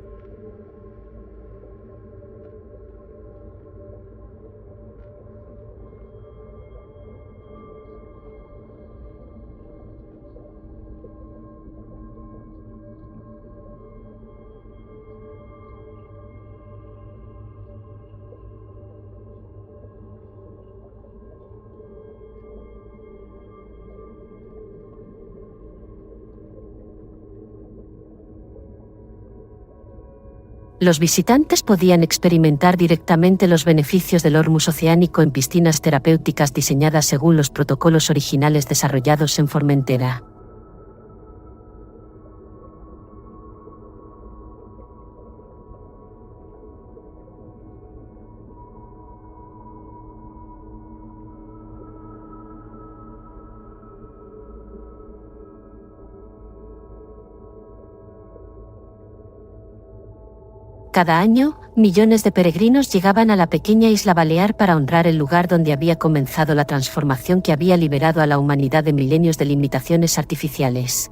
Los visitantes podían experimentar directamente los beneficios del Hormus oceánico en piscinas terapéuticas diseñadas según los protocolos originales desarrollados en Formentera. Cada año, millones de peregrinos llegaban a la pequeña isla balear para honrar el lugar donde había comenzado la transformación que había liberado a la humanidad de milenios de limitaciones artificiales.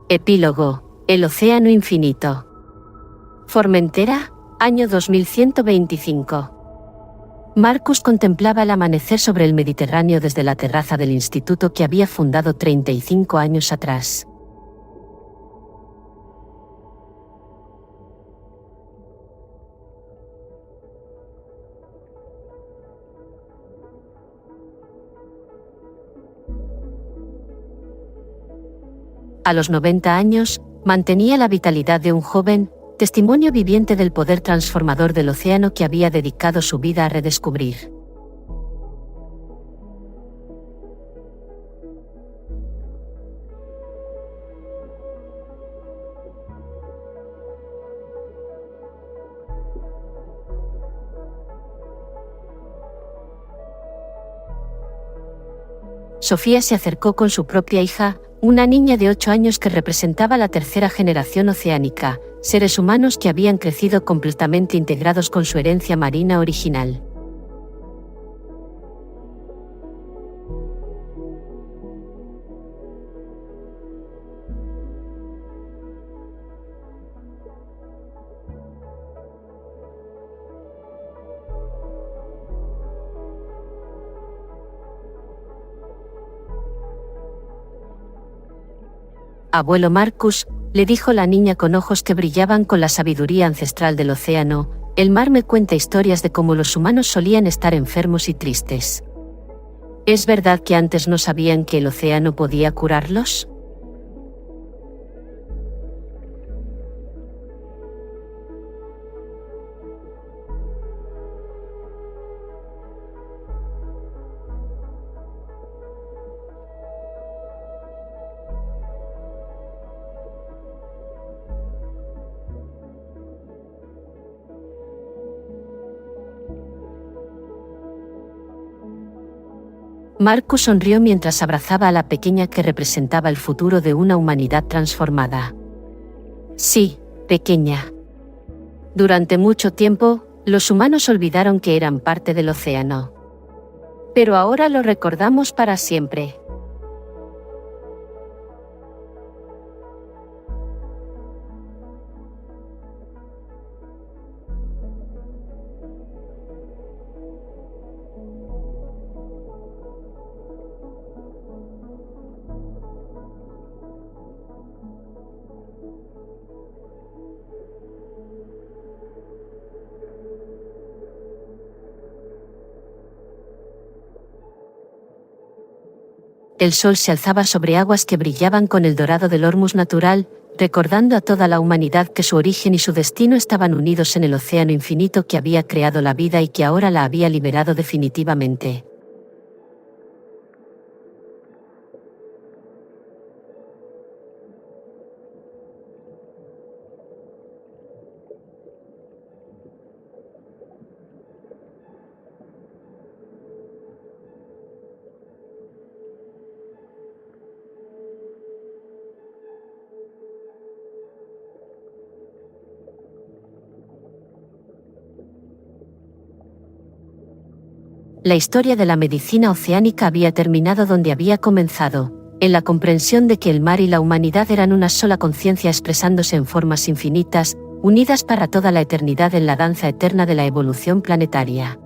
Epílogo: El océano infinito. Formentera, año 2125. Marcus contemplaba el amanecer sobre el Mediterráneo desde la terraza del instituto que había fundado 35 años atrás. A los 90 años, mantenía la vitalidad de un joven, testimonio viviente del poder transformador del océano que había dedicado su vida a redescubrir. Sofía se acercó con su propia hija, una niña de 8 años que representaba la tercera generación oceánica, seres humanos que habían crecido completamente integrados con su herencia marina original. Abuelo Marcus, le dijo la niña con ojos que brillaban con la sabiduría ancestral del océano, el mar me cuenta historias de cómo los humanos solían estar enfermos y tristes. ¿Es verdad que antes no sabían que el océano podía curarlos? Marcus sonrió mientras abrazaba a la pequeña que representaba el futuro de una humanidad transformada. Sí, pequeña. Durante mucho tiempo, los humanos olvidaron que eran parte del océano. Pero ahora lo recordamos para siempre. El sol se alzaba sobre aguas que brillaban con el dorado del Hormuz natural, recordando a toda la humanidad que su origen y su destino estaban unidos en el océano infinito que había creado la vida y que ahora la había liberado definitivamente. La historia de la medicina oceánica había terminado donde había comenzado, en la comprensión de que el mar y la humanidad eran una sola conciencia expresándose en formas infinitas, unidas para toda la eternidad en la danza eterna de la evolución planetaria.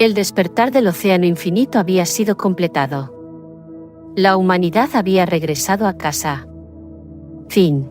El despertar del océano infinito había sido completado. La humanidad había regresado a casa. Fin.